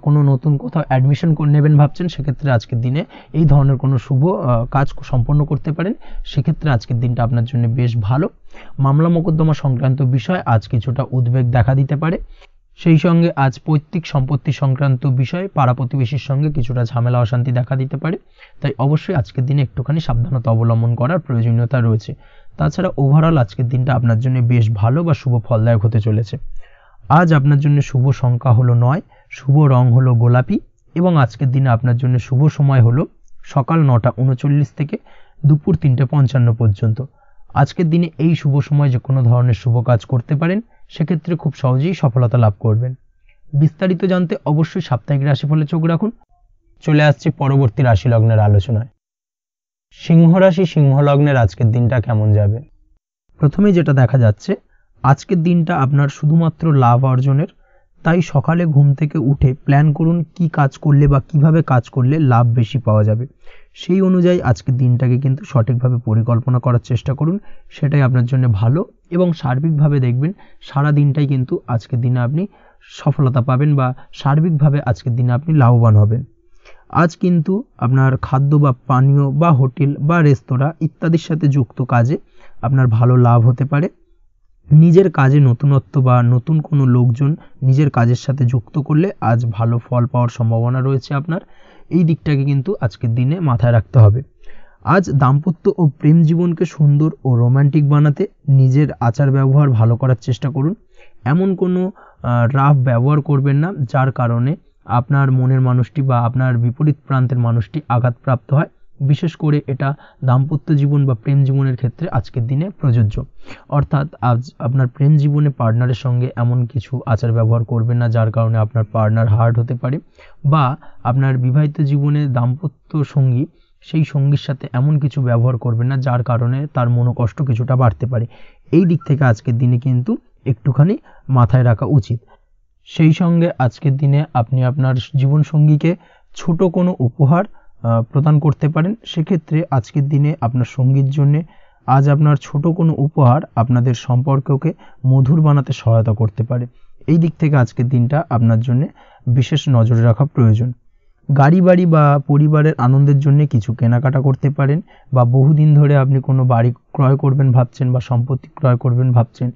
কোনো নতুন কোথাও অ্যাডমিশন নেবেন ভাবছেন, সেক্ষেত্রে আজকের দিনে এই ধরনের কোনো শুভ কাজ সম্পন্ন করতে পারেন, সেক্ষেত্রে আজকের দিনটা আপনার জন্য বেশ ভালো। মামলা মোকদ্দমা সংক্রান্ত বিষয় আজ কিছুটা উদ্বেগ দেখা দিতে পারে, সেই সঙ্গে আজ পৈতৃক সম্পত্তি সংক্রান্ত বিষয়ে পাড়া প্রতিবেশীর সঙ্গে কিছুটা ঝামেলা অশান্তি দেখা দিতে পারে, তাই অবশ্যই আজকের দিনে একটুখানি সাবধানতা অবলম্বন করার প্রয়োজনীয়তা রয়েছে। তাছাড়া ওভারঅল আজকের দিনটা আপনার জন্য বেশ ভালো বা শুভ ফলদায়ক হতে চলেছে। আজ আপনার জন্য শুভ সংখ্যা হলো 9, শুভ রং হলো গোলাপি, এবং আজকের দিনে আপনার জন্য শুভ সময় হলো সকাল 9:39 থেকে দুপুর 3:55 পর্যন্ত। আজকের দিনে এই শুভ সময় যে কোনো ধরনের শুভ কাজ করতে পারেন, সেক্ষেত্রে খুব সহজেই সফলতা লাভ করবেন। বিস্তারিত জানতে অবশ্যই সাপ্তাহিক রাশিফলে চোখ রাখুন। চলে আসছে পরবর্তী রাশি লগ্নের আলোচনায়। সিংহ রাশি, সিংহ লগ্নের আজকের দিনটা কেমন যাবে? প্রথমেই যেটা দেখা যাচ্ছে, আজকের দিনটা আপনার শুধুমাত্র লাভ অর্জনের, তাই সকালে ঘুম থেকে উঠে প্ল্যান করুন কি কাজ করলে বা কিভাবে কাজ করলে লাভ বেশি পাওয়া যাবে। সেই অনুযায়ী আজকের দিনটাকে কিন্তু সঠিকভাবে পরিকল্পনা করার চেষ্টা করুন, সেটাই আপনার জন্য ভালো, এবং সার্বিকভাবে দেখবেন সারা দিনটাই কিন্তু আজকের দিনে আপনি সফলতা পাবেন বা সার্বিকভাবে আজকের দিনে আপনি লাভবান হবেন। আজ কিন্তু আপনার খাদ্য বা পানীয় বা হোটেল বা রেস্তোরাঁ ইত্যাদির সাথে যুক্ত কাজে আপনার ভালো লাভ হতে পারে। নিজের কাজে নতুনত্ব বা নতুন কোনো লোকজন নিজের কাজের সাথে যুক্ত করলে আজ ভালো ফল পাওয়ার সম্ভাবনা রয়েছে আপনার। এই দিকটাকে কিন্তু আজকের দিনে মাথায় রাখতে হবে। আজ দাম্পত্য ও প্রেম জীবনকে সুন্দর ও রোমান্টিক বানাতে নিজের আচার ব্যবহার ভালো করার চেষ্টা করুন। এমন কোনো রাফ ব্যবহার করবেন না যার কারণে আপনার মনের মানুষটি বা আপনার বিপরীত প্রান্তের মানুষটি আঘাতপ্রাপ্ত হয়। বিশেষ করে এটা দাম্পত্য জীবন বা প্রেম জীবনের ক্ষেত্রে আজকের দিনে প্রযোজ্য। অর্থাৎ আজ আপনার প্রেম জীবনে পার্টনারের সঙ্গে এমন কিছু আচার ব্যবহার করবেন না যার কারণে আপনার পার্টনার হার্ট হতে পারে, বা আপনার বিবাহিত জীবনে দাম্পত্য সঙ্গী সেই সঙ্গীর সাথে এমন কিছু ব্যবহার করবেন না যার কারণে তার মনোকষ্ট কিছুটা বাড়তে পারে। এই দিক থেকে আজকের দিনে কিন্তু একটুখানি মাথায় রাখা উচিত। সেই সঙ্গে আজকের দিনে আপনি আপনার জীবনসঙ্গীকে ছোট কোনো উপহার প্রদান করতে পারেন। সেক্ষেত্রে আজকের দিনে আপনার সঙ্গীর জন্য আজ আপনার ছোট কোনো উপহার আপনাদের সম্পর্ককে মধুর বানাতে সহায়তা করতে পারে। এই দিক থেকে আজকের দিনটা আপনার জন্য বিশেষ নজরে রাখা প্রয়োজন। গাড়ি বাড়ি বা পরিবারের আনন্দের জন্য কিছু কেনাকাটা করতে পারেন, বা বহুদিন ধরে আপনি কোনো বাড়ি ক্রয় করবেন ভাবছেন বা সম্পত্তি ক্রয় করবেন ভাবছেন,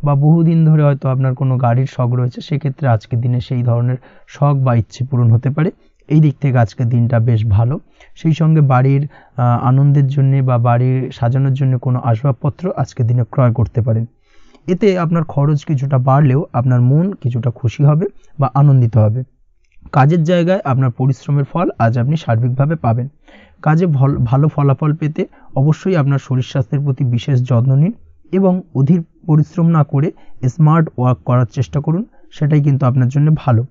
বা বহুদিন ধরে হয়তো আপনার কোনো গাড়ির শখ রয়েছে, সেক্ষেত্রে আজকের দিনে সেই ধরনের শখ বা ইচ্ছে পূরণ হতে পারে। এই দিক থেকে আজকের দিনটা বেশ ভালো। সেই সঙ্গে বাড়ির আনন্দের জন্য বা বাড়ির সাজানোর জন্য কোনো আসবাবপত্র আজকের দিনে ক্রয় করতে পারেন। এতে আপনার খরচ কিছুটা বাড়লেও আপনার মন কিছুটা খুশি হবে বা আনন্দিত হবে। কাজের জায়গায় আপনার পরিশ্রমের ফল আজ আপনি সার্বিকভাবে পাবেন। কাজে ভালো ফলাফল পেতে অবশ্যই আপনার শরীর স্বাস্থ্যের প্রতি বিশেষ যত্ন নিন, এবং অধীর পরিশ্রম না করে স্মার্ট ওয়ার্ক করার চেষ্টা করুন, সেটাই কিন্তু আপনার জন্য ভালো।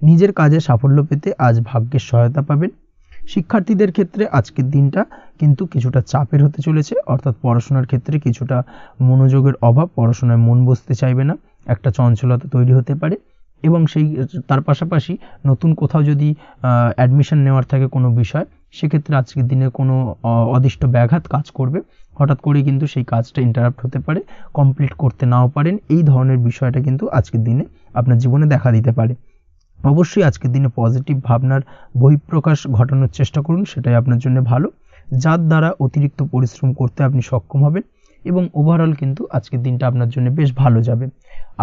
নিজের কাজে সাফল্য পেতে আজ ভাগ্যের সহায়তা পাবেন। শিক্ষার্থীদের ক্ষেত্রে আজকের দিনটা কিন্তু কিছুটা চাপের হতে চলেছে, অর্থাৎ পড়াশোনার ক্ষেত্রে কিছুটা মনোযোগের অভাব, পড়াশোনায় মন বসতে চাইবে না, একটা চঞ্চলতা তৈরি হতে পারে, এবং তার পাশাপাশি নতুন কোথাও যদি অ্যাডমিশন নেওয়ার থাকে কোনো বিষয়, সেক্ষেত্রে আজকের দিনে কোনো অদিষ্ট ব্যাঘাত কাজ করবে, হঠাৎ করে কিন্তু সেই কাজটা ইন্টারাপ্ট হতে পারে, কমপ্লিট করতে নাও পারেন। এই ধরনের বিষয়টা কিন্তু আজকের দিনে আপনার জীবনে দেখা দিতে পারে। অবশ্যই আজকের দিনে পজিটিভ ভাবনার বহিঃপ্রকাশ ঘটানোর চেষ্টা করুন, সেটাই আপনার জন্য ভালো, যার দ্বারা অতিরিক্ত পরিশ্রম করতে আপনি সক্ষম হবেন, এবং ওভারঅল কিন্তু আজকের দিনটা আপনার জন্য বেশ ভালো যাবে।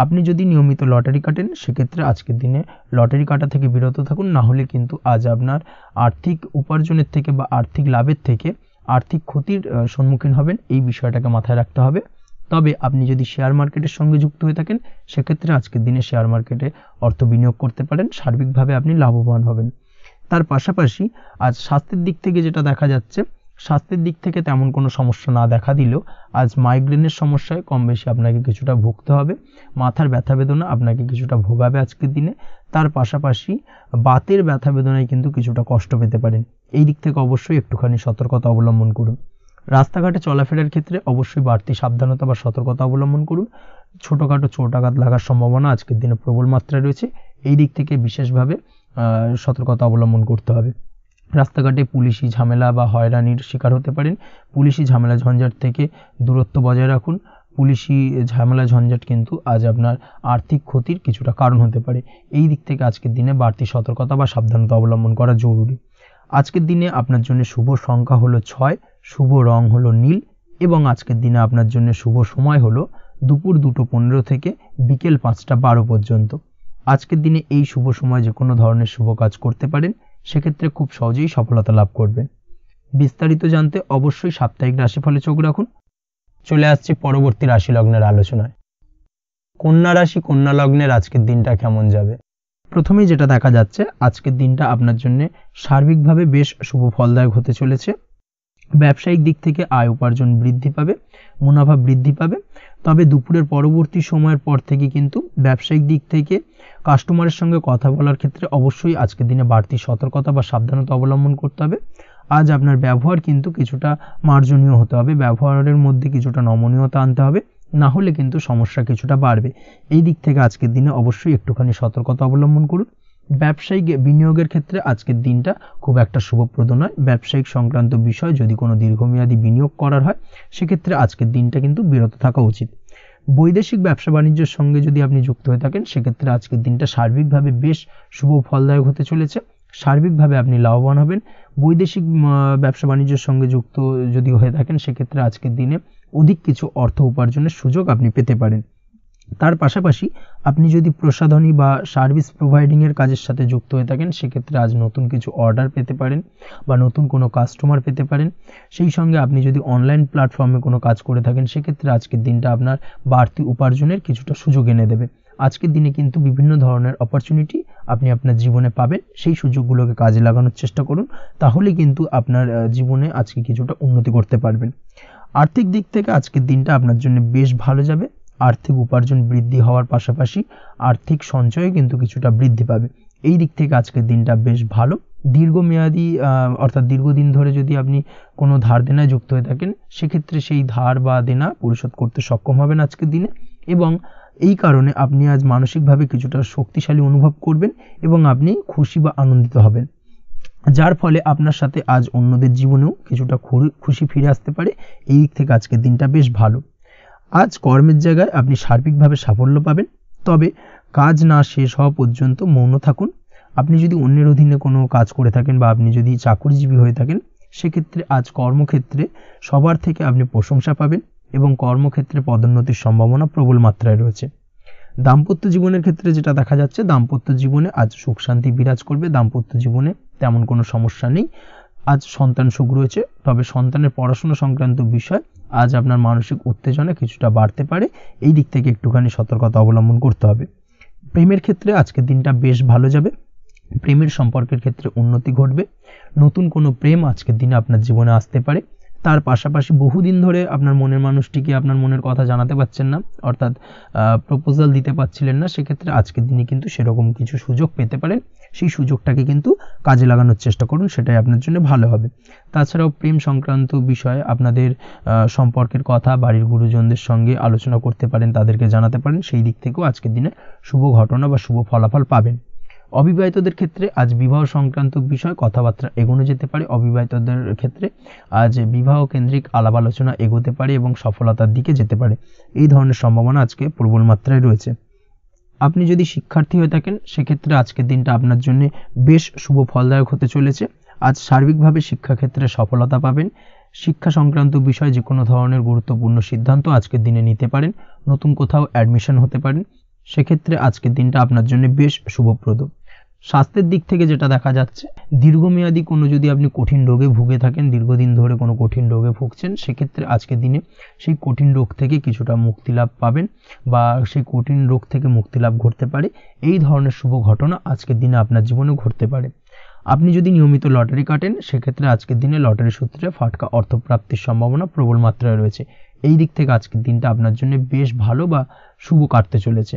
আপনি যদি নিয়মিত লটারি কাটেন, সেক্ষেত্রে আজকের দিনে লটারি কাটা থেকে বিরত থাকুন, না হলে কিন্তু আজ আপনার আর্থিক উপার্জনের থেকে বা আর্থিক লাভের থেকে আর্থিক ক্ষতির সম্মুখীন হবেন, এই বিষয়টাকে মাথায় রাখতে হবে। তবে আপনি যদি শেয়ার মার্কেটের সঙ্গে যুক্ত হয়ে থাকেন সেক্ষেত্রে আজকের দিনে শেয়ার মার্কেটে অর্থ বিনিয়োগ করতে পারেন, সার্বিকভাবে আপনি লাভবান হবেন। তার পাশাপাশি আজ স্বাস্থ্যের দিক থেকে যেটা দেখা যাচ্ছে, স্বাস্থ্যের দিক থেকে তেমন কোনো সমস্যা না দেখা দিলেও আজ মাইগ্রেনের সমস্যায় কম বেশি আপনাকে কিছুটা ভুগতে হবে, মাথার ব্যথা বেদনা আপনাকে কিছুটা ভোগাবে আজকের দিনে। তার পাশাপাশি বাতের ব্যথা বেদনায় কিন্তু কিছুটা কষ্ট পেতে পারেন, এই দিক থেকে অবশ্যই একটুখানি সতর্কতা অবলম্বন করুন। রাস্তাঘাটে চলাফেরার ক্ষেত্রে অবশ্যই বাড়তি সাবধানতা বা সতর্কতা অবলম্বন করুন। ছোটোখাটো চোট আঘাত লাগার সম্ভাবনা আজকের দিনে প্রবল মাত্রায় রয়েছে, এই দিক থেকে বিশেষভাবে সতর্কতা অবলম্বন করতে হবে। রাস্তাঘাটে পুলিশি ঝামেলা বা হয়রানির শিকার হতে পারেন, পুলিশি ঝামেলা ঝঞ্ঝাট থেকে দূরত্ব বজায় রাখুন। পুলিশি ঝামেলা ঝঞ্ঝাট কিন্তু আজ আপনার আর্থিক ক্ষতির কিছুটা কারণ হতে পারে, এই দিক থেকে আজকের দিনে বাড়তি সতর্কতা বা সাবধানতা অবলম্বন করা জরুরি। আজকের দিনে আপনার জন্য শুভ সংখ্যা হলো 6, শুভ রং হলো নীল এবং আজকের দিনে আপনার জন্য শুভ সময় হলো দুপুর 2:15 থেকে বিকেল 5:12 পর্যন্ত। আজকের দিনে এই শুভ সময় যে কোনো ধরনের শুভ কাজ করতে পারেন, সেক্ষেত্রে খুব সহজেই সফলতা লাভ করবেন। বিস্তারিত জানতে অবশ্যই সাপ্তাহিক রাশিফলে চোখ রাখুন। চলে আসছে পরবর্তী রাশি লগ্নের আলোচনায়। কন্যা রাশি, কন্যা লগ্নের আজকের দিনটা কেমন যাবে? প্রথমেই যেটা দেখা যাচ্ছে, আজকের দিনটা আপনার জন্য সার্বিকভাবে বেশ শুভ ফলদায়ক হতে চলেছে। ব্যবসায়িক দিক থেকে আয় উপার্জন বৃদ্ধি পাবে, মুনাফা বৃদ্ধি পাবে। তবে দুপুরের পরবর্তী সময়ের পর থেকে কিন্তু ব্যবসায়িক দিক থেকে কাস্টমারের সঙ্গে কথা বলার ক্ষেত্রে অবশ্যই আজকের দিনে বাড়তি সতর্কতা বা সাবধানতা অবলম্বন করতে হবে। আজ আপনার ব্যবহার কিন্তু কিছুটা মার্জনীয় হতে হবে, ব্যবহারের মধ্যে কিছুটা নমনীয়তা আনতে হবে, না হলে কিন্তু সমস্যা কিছুটা বাড়বে। এই দিক থেকে আজকের দিনে অবশ্যই একটুখানি সতর্কতা অবলম্বন করুন। ব্যবসায়িক বিনিয়োগের ক্ষেত্রে আজকের দিনটা খুব একটা শুভপ্রদ নয়। ব্যবসায়িক সংক্রান্ত বিষয় যদি কোনো দীর্ঘমেয়াদী বিনিয়োগ করার হয়, সেক্ষেত্রে আজকের দিনটা কিন্তু বিরত থাকা উচিত। বৈদেশিক ব্যবসা বাণিজ্যের সঙ্গে যদি আপনি যুক্ত হয়ে থাকেন, সেক্ষেত্রে আজকের দিনটা সার্বিকভাবে বেশ শুভ ফলদায়ক হতে চলেছে, সার্বিকভাবে আপনি লাভবান হবেন। বৈদেশিক ব্যবসা বাণিজ্যের সঙ্গে যুক্ত যদি হয়ে থাকেন, সেক্ষেত্রে আজকের দিনে অধিক কিছু অর্থ উপার্জনের সুযোগ আপনি পেতে পারেন। তার পাশাপাশি আপনি যদি প্রসাধনী বা সার্ভিস প্রোভাইডিংয়ের কাজের সাথে যুক্ত হয়ে থাকেন, সেক্ষেত্রে আজ নতুন কিছু অর্ডার পেতে পারেন বা নতুন কোনো কাস্টমার পেতে পারেন। সেই সঙ্গে আপনি যদি অনলাইন প্ল্যাটফর্মে কোনো কাজ করে থাকেন, সেক্ষেত্রে আজকের দিনটা আপনার বাড়তি উপার্জনের কিছুটা সুযোগ এনে দেবে। আজকের দিনে কিন্তু বিভিন্ন ধরনের অপরচুনিটি আপনি আপনার জীবনে পাবেন, সেই সুযোগগুলোকে কাজে লাগানোর চেষ্টা করুন, তাহলে কিন্তু আপনার জীবনে আজকে কিছুটা উন্নতি করতে পারবেন। আর্থিক দিক থেকে আজকের দিনটা আপনার জন্য বেশ ভালো যাবে। আর্থিক উপার্জন বৃদ্ধি হওয়ার পাশাপাশি আর্থিক সঞ্চয় কিন্তু কিছুটা বৃদ্ধি পাবে, এই দিক থেকে আজকের দিনটা বেশ ভালো। দীর্ঘমেয়াদী অর্থাৎ দীর্ঘদিন ধরে যদি আপনি কোনো ধার দেনায় যুক্ত হয়ে থাকেন, সেক্ষেত্রে সেই ধার বা দেনা পরিশোধ করতে সক্ষম হবেন আজকের দিনে, এবং এই কারণে আপনি আজ মানসিকভাবে কিছুটা শক্তিশালী অনুভব করবেন এবং আপনি খুশি বা আনন্দিত হবেন, যার ফলে আপনার সাথে আজ অন্যদের জীবনেও কিছুটা খুশি ফিরে আসতে পারে। এই দিক থেকে আজকের দিনটা বেশ ভালো। আজ কর্মের জায়গায় আপনি সার্বিকভাবে সাফল্য পাবেন, তবে কাজ না শেষ হওয়া পর্যন্ত মৌন থাকুন। আপনি যদি অন্যের অধীনে কোনো কাজ করে থাকেন বা আপনি যদি চাকরিজীবী হয়ে থাকেন, সেক্ষেত্রে আজ কর্মক্ষেত্রে সবার থেকে আপনি প্রশংসা পাবেন এবং কর্মক্ষেত্রে পদোন্নতির সম্ভাবনা প্রবল মাত্রায় রয়েছে। দাম্পত্য জীবনের ক্ষেত্রে যেটা দেখা যাচ্ছে, দাম্পত্য জীবনে আজ সুখ শান্তি বিরাজ করবে, দাম্পত্য জীবনে তেমন কোনো সমস্যা নেই। আজ সন্তান সুখ রয়েছে, তবে সন্তানের পড়াশোনা সংক্রান্ত বিষয় আজ আপনার মানসিক উত্তেজনা কিছুটা বাড়তে পারে, এই দিক থেকে একটুখানি সতর্কতা অবলম্বন করতে হবে। প্রেমের ক্ষেত্রে আজকের দিনটা বেশ ভালো যাবে, প্রেমের সম্পর্কের ক্ষেত্রে উন্নতি ঘটবে, নতুন কোনো প্রেম আজকের দিনে আপনার জীবনে আসতে পারে। তার পাশাপাশি বহুদিন ধরে আপনার মনের মানুষটিকে আপনার মনের কথা জানাতে পারছেন না, অর্থাৎ প্রপোজাল দিতে পারছিলেন না, সেক্ষেত্রে আজকের দিনে কিন্তু সেরকম কিছু সুযোগ পেতে পারেন। সেই সুযোগটাকে কিন্তু কাজে লাগানোর চেষ্টা করুন, সেটাই আপনার জন্য ভালো হবে। তাছাড়াও প্রেম সংক্রান্ত বিষয়ে আপনাদের সম্পর্কের কথা বাড়ির গুরুজনদের সঙ্গে আলোচনা করতে পারেন, তাদেরকে জানাতে পারেন, সেই দিক থেকেও আজকের দিনে শুভ ঘটনা বা শুভ ফলাফল পাবেন। অবিবাহিতদের ক্ষেত্রে আজ বিবাহ সংক্রান্ত বিষয় কথাবার্তা এগোনো যেতে পারে। অবিবাহিতদের ক্ষেত্রে আজ বিবাহ কেন্দ্রিক আলাপ আলোচনা এগোতে পারে এবং সফলতার দিকে যেতে পারে, এই ধরনের সম্ভাবনা আজকে প্রবল মাত্রায় রয়েছে। আপনি যদি শিক্ষার্থী হয়ে থাকেন, সেক্ষেত্রে আজকের দিনটা আপনার জন্য বেশ শুভ ফলদায়ক হতে চলেছে। আজ সার্বিকভাবে শিক্ষাক্ষেত্রে সফলতা পাবেন। শিক্ষা সংক্রান্ত বিষয় যে কোনো ধরনের গুরুত্বপূর্ণ সিদ্ধান্ত আজকের দিনে নিতে পারেন, নতুন কোথাও অ্যাডমিশন হতে পারেন, সেক্ষেত্রে আজকের দিনটা আপনার জন্য বেশ শুভপ্রদ। স্বাস্থ্যের দিক থেকে যেটা দেখা যাচ্ছে, দীর্ঘমেয়াদী কোনো যদি আপনি কঠিন রোগে ভুগে থাকেন, দীর্ঘদিন ধরে কোনো কঠিন রোগে ভুগছেন, সেক্ষেত্রে আজকের দিনে সেই কঠিন রোগ থেকে কিছুটা মুক্তি লাভ পাবেন বা সেই কঠিন রোগ থেকে মুক্তি লাভ ঘটতে পারে। এই ধরনের শুভ ঘটনা আজকের দিনে আপনার জীবনে ঘটতে পারে। আপনি যদি নিয়মিত লটারি কাটেন, সেক্ষেত্রে আজকের দিনে লটারি সূত্রে ফাটকা অর্থপ্রাপ্তির সম্ভাবনা প্রবল মাত্রায় রয়েছে। এই দিক থেকে আজকের দিনটা আপনার জন্য বেশ ভালো বা শুভ কাটতে চলেছে।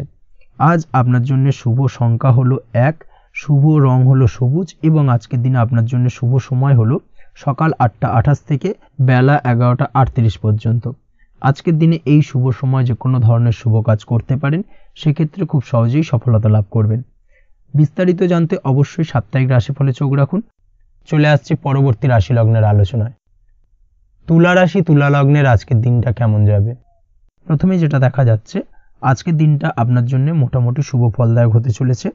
আজ আপনার জন্য শুভ সংখ্যা হলো 1, শুভ রং হলো সবুজ এবং আজকের দিনে আপনার জন্য শুভ সময় হলো সকাল 8:28 থেকে বেলা 11:38 পর্যন্ত। আজকের দিনে এই শুভ সময় যে কোনো ধরনের শুভ কাজ করতে পারেন, সেক্ষেত্রে খুব সহজেই সফলতা লাভ করবেন। বিস্তারিত জানতে অবশ্যই সাপ্তাহিক রাশিফলে চোখ রাখুন। চলে আসছি পরবর্তী রাশি লগ্নের আলোচনায়। তুলা রাশি, তুলা লগ্নের আজকের দিনটা কেমন যাবে? প্রথমে যেটা দেখা যাচ্ছে, আজকের দিনটা আপনার জন্য মোটামুটি শুভ ফলদায়ক হতে চলেছে।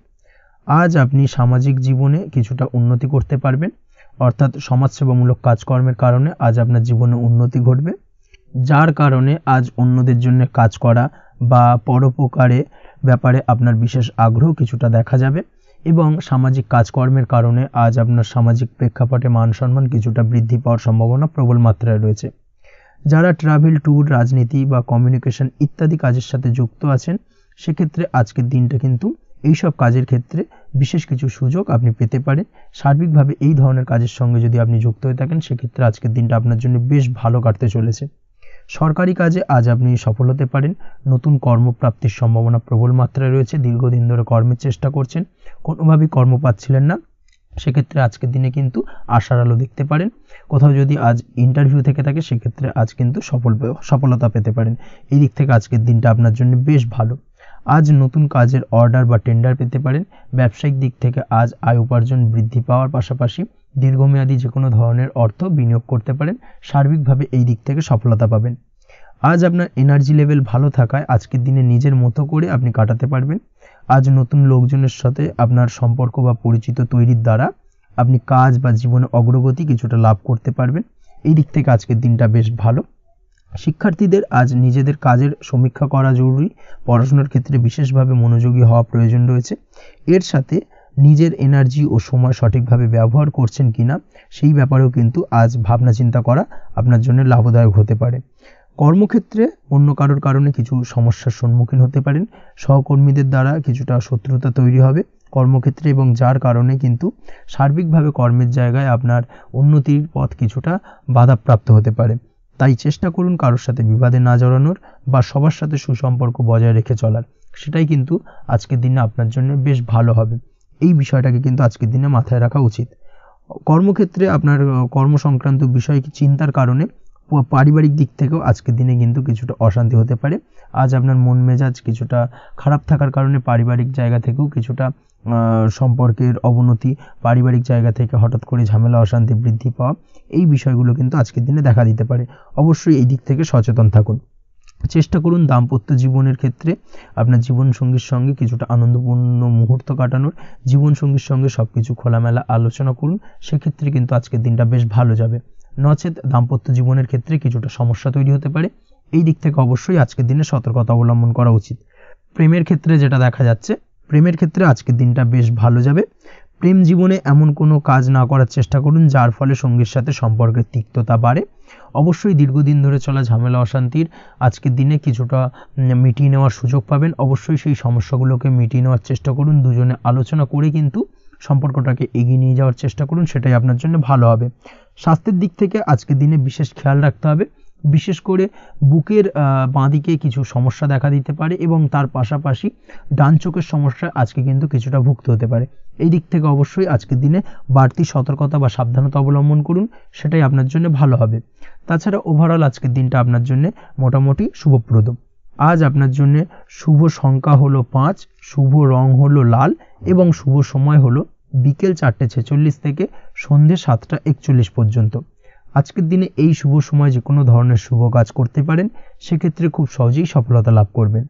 আজ আপনি সামাজিক জীবনে কিছুটা উন্নতি করতে পারবেন, অর্থাৎ সমাজসেবামূলক কাজকর্মের কারণে আজ আপনার জীবনে উন্নতি ঘটবে, যার কারণে আজ অন্যদের জন্য কাজ করা বা পরোপকারে ব্যাপারে আপনার বিশেষ আগ্রহ কিছুটা দেখা যাবে এবং সামাজিক কাজকর্মের কারণে আজ আপনার সামাজিক প্রেক্ষাপটে মান সম্মান কিছুটা বৃদ্ধি পাওয়ার সম্ভাবনা প্রবল মাত্রায় রয়েছে। যারা ট্রাভেল, ট্যুর, রাজনীতি বা কমিউনিকেশন ইত্যাদি কাজের সাথে যুক্ত আছেন, সেক্ষেত্রে আজকের দিনটা কিন্তু এইসব কাজের ক্ষেত্রে বিশেষ কিছু সুযোগ আপনি পেতে পারেন। সার্বিকভাবে এই ধরনের কাজের সঙ্গে যদি আপনি যুক্ত হয়ে থাকেন, সেক্ষেত্রে আজকের দিনটা আপনার জন্য বেশ ভালো কাটতে চলেছে। সরকারি কাজে আজ আপনি সফল হতে পারেন। নতুন কর্মপ্রাপ্তির সম্ভাবনা প্রবল মাত্রায় রয়েছে। দীর্ঘদিন ধরে কর্মের চেষ্টা করছেন, কোনোভাবেই কর্ম পাচ্ছিলেন না, সেক্ষেত্রে আজকের দিনে কিন্তু আশার আলো দেখতে পারেন। কোথাও যদি আজ ইন্টারভিউ থেকে থাকে, সেক্ষেত্রে আজ কিন্তু সফলতা পেতে পারেন। এই দিক থেকে আজকের দিনটা আপনার জন্য বেশ ভালো। আজ নতুন কাজের অর্ডার বা টেন্ডার পেতে পারেন। ব্যবসায়িক দিক থেকে আজ আয় উপার্জন বৃদ্ধি পাওয়ার পাশাপাশি দীর্ঘমেয়াদী যে কোনো ধরনের অর্থ বিনিয়োগ করতে পারেন। সার্বিকভাবে এই দিক থেকে সফলতা পাবেন। আজ আপনার এনার্জি লেভেল ভালো থাকায় আজকের দিনে নিজের মতো করে আপনি কাটাতে পারবেন। আজ নতুন লোকজনের সাথে আপনার সম্পর্ক বা পরিচিত তৈরির দ্বারা আপনি কাজ বা জীবনে অগ্রগতি কিছুটা লাভ করতে পারবেন। এই দিক থেকে আজকের দিনটা বেশ ভালো। শিক্ষার্থীদের আজ নিজেদের কাজের সমীক্ষা করা জরুরি। পড়াশোনার ক্ষেত্রে বিশেষভাবে মনোযোগী হওয়া প্রয়োজন রয়েছে। এর সাথে নিজের এনার্জি ও সময় সঠিকভাবে ব্যবহার করছেন কিনা, সেই ব্যাপারেও কিন্তু আজ ভাবনা চিন্তা করা আপনার জন্য লাভদায়ক হতে পারে। কর্মক্ষেত্রে অন্য কারোর কারণে কিছু সমস্যার সম্মুখীন হতে পারেন। সহকর্মীদের দ্বারা কিছুটা শত্রুতা তৈরি হবে কর্মক্ষেত্রে এবং যার কারণে কিন্তু সার্বিকভাবে কর্মের জায়গায় আপনার উন্নতির পথ কিছুটা বাধাপ্রাপ্ত হতে পারে। তাই চেষ্টা করুন কারোর সাথে বিবাদে না জড়ানোর বা সবার সাথে সুসম্পর্ক বজায় রেখে চলার। সেটাই কিন্তু আজকের দিনে আপনার জন্য বেশ ভালো হবে। এই বিষয়টাকে কিন্তু আজকের দিনে মাথায় রাখা উচিত। কর্মক্ষেত্রে আপনার কর্মসংক্রান্ত বিষয় চিন্তার কারণে পারিবারিক দিক থেকেও আজকের দিনে কিন্তু কিছুটা অশান্তি হতে পারে। আজ আপনার মন মেজাজ কিছুটা খারাপ থাকার কারণে পারিবারিক জায়গা থেকেও কিছুটা সম্পর্কের অবনতি, পারিবারিক জায়গা থেকে হঠাৎ করে ঝামেলা অশান্তি বৃদ্ধি পাওয়া, এই বিষয়গুলো কিন্তু আজকের দিনে দেখা দিতে পারে। অবশ্যই এই দিক থেকে সচেতন থাকুন। চেষ্টা করুন দাম্পত্য জীবনের ক্ষেত্রে আপনার জীবনসঙ্গীর সঙ্গে কিছুটা আনন্দপূর্ণ মুহূর্ত কাটানোর। জীবনসঙ্গীর সঙ্গে সবকিছু খোলামেলা আলোচনা করুন, সেক্ষেত্রে কিন্তু আজকের দিনটা বেশ ভালো যাবে। নচেত দাম্পত্য জীবনের ক্ষেত্রে কিছুটা সমস্যা তৈরি হতে পারে। এই দিক থেকে অবশ্যই আজকের দিনে সতর্কতা অবলম্বন করা উচিত। প্রেমের ক্ষেত্রে যেটা দেখা যাচ্ছে, প্রেমের ক্ষেত্রে আজকের দিনটা বেশ ভালো যাবে। প্রেম জীবনে এমন কোনো কাজ না করার চেষ্টা করুন যার ফলে সঙ্গীর সাথে সম্পর্কের তিক্ততা বাড়ে। অবশ্যই দীর্ঘদিন ধরে চলা ঝামেলা অশান্তির আজকের দিনে কিছুটা মিটিয়ে নেওয়ার সুযোগ পাবেন। অবশ্যই সেই সমস্যাগুলোকে মিটিয়ে নেওয়ার চেষ্টা করুন। দুজনে আলোচনা করে কিন্তু সম্পর্কটাকে এগিয়ে নিয়ে যাওয়ার চেষ্টা করুন, সেটাই আপনার জন্য ভালো হবে। স্বাস্থ্যের দিক থেকে আজকের দিনে বিশেষ খেয়াল রাখতে হবে। বিশেষ করে বুকের বাঁদিকে কিছু সমস্যা দেখা দিতে পারে এবং তার পাশাপাশি ডান চোখের সমস্যা আজকে কিন্তু কিছুটা ভুগতে হতে পারে। এই দিক থেকে অবশ্যই আজকের দিনে বাড়তি সতর্কতা বা সাবধানতা অবলম্বন করুন, সেটাই আপনার জন্য ভালো হবে। তাছাড়া ওভারঅল আজকের দিনটা আপনার জন্য মোটামুটি শুভপ্রদ। আজ আপনার জন্য শুভ সংখ্যা হলো 5, শুভ রং হলো লাল এবং শুভ সময় হলো বিকেল 4:46 থেকে সন্ধ্যে 7:41 পর্যন্ত। আজকের দিনে এই শুভ সময় যে কোনো ধরনের শুভ কাজ করতে পারেন, সেক্ষেত্রে খুব সহজেই সফলতা লাভ করবেন।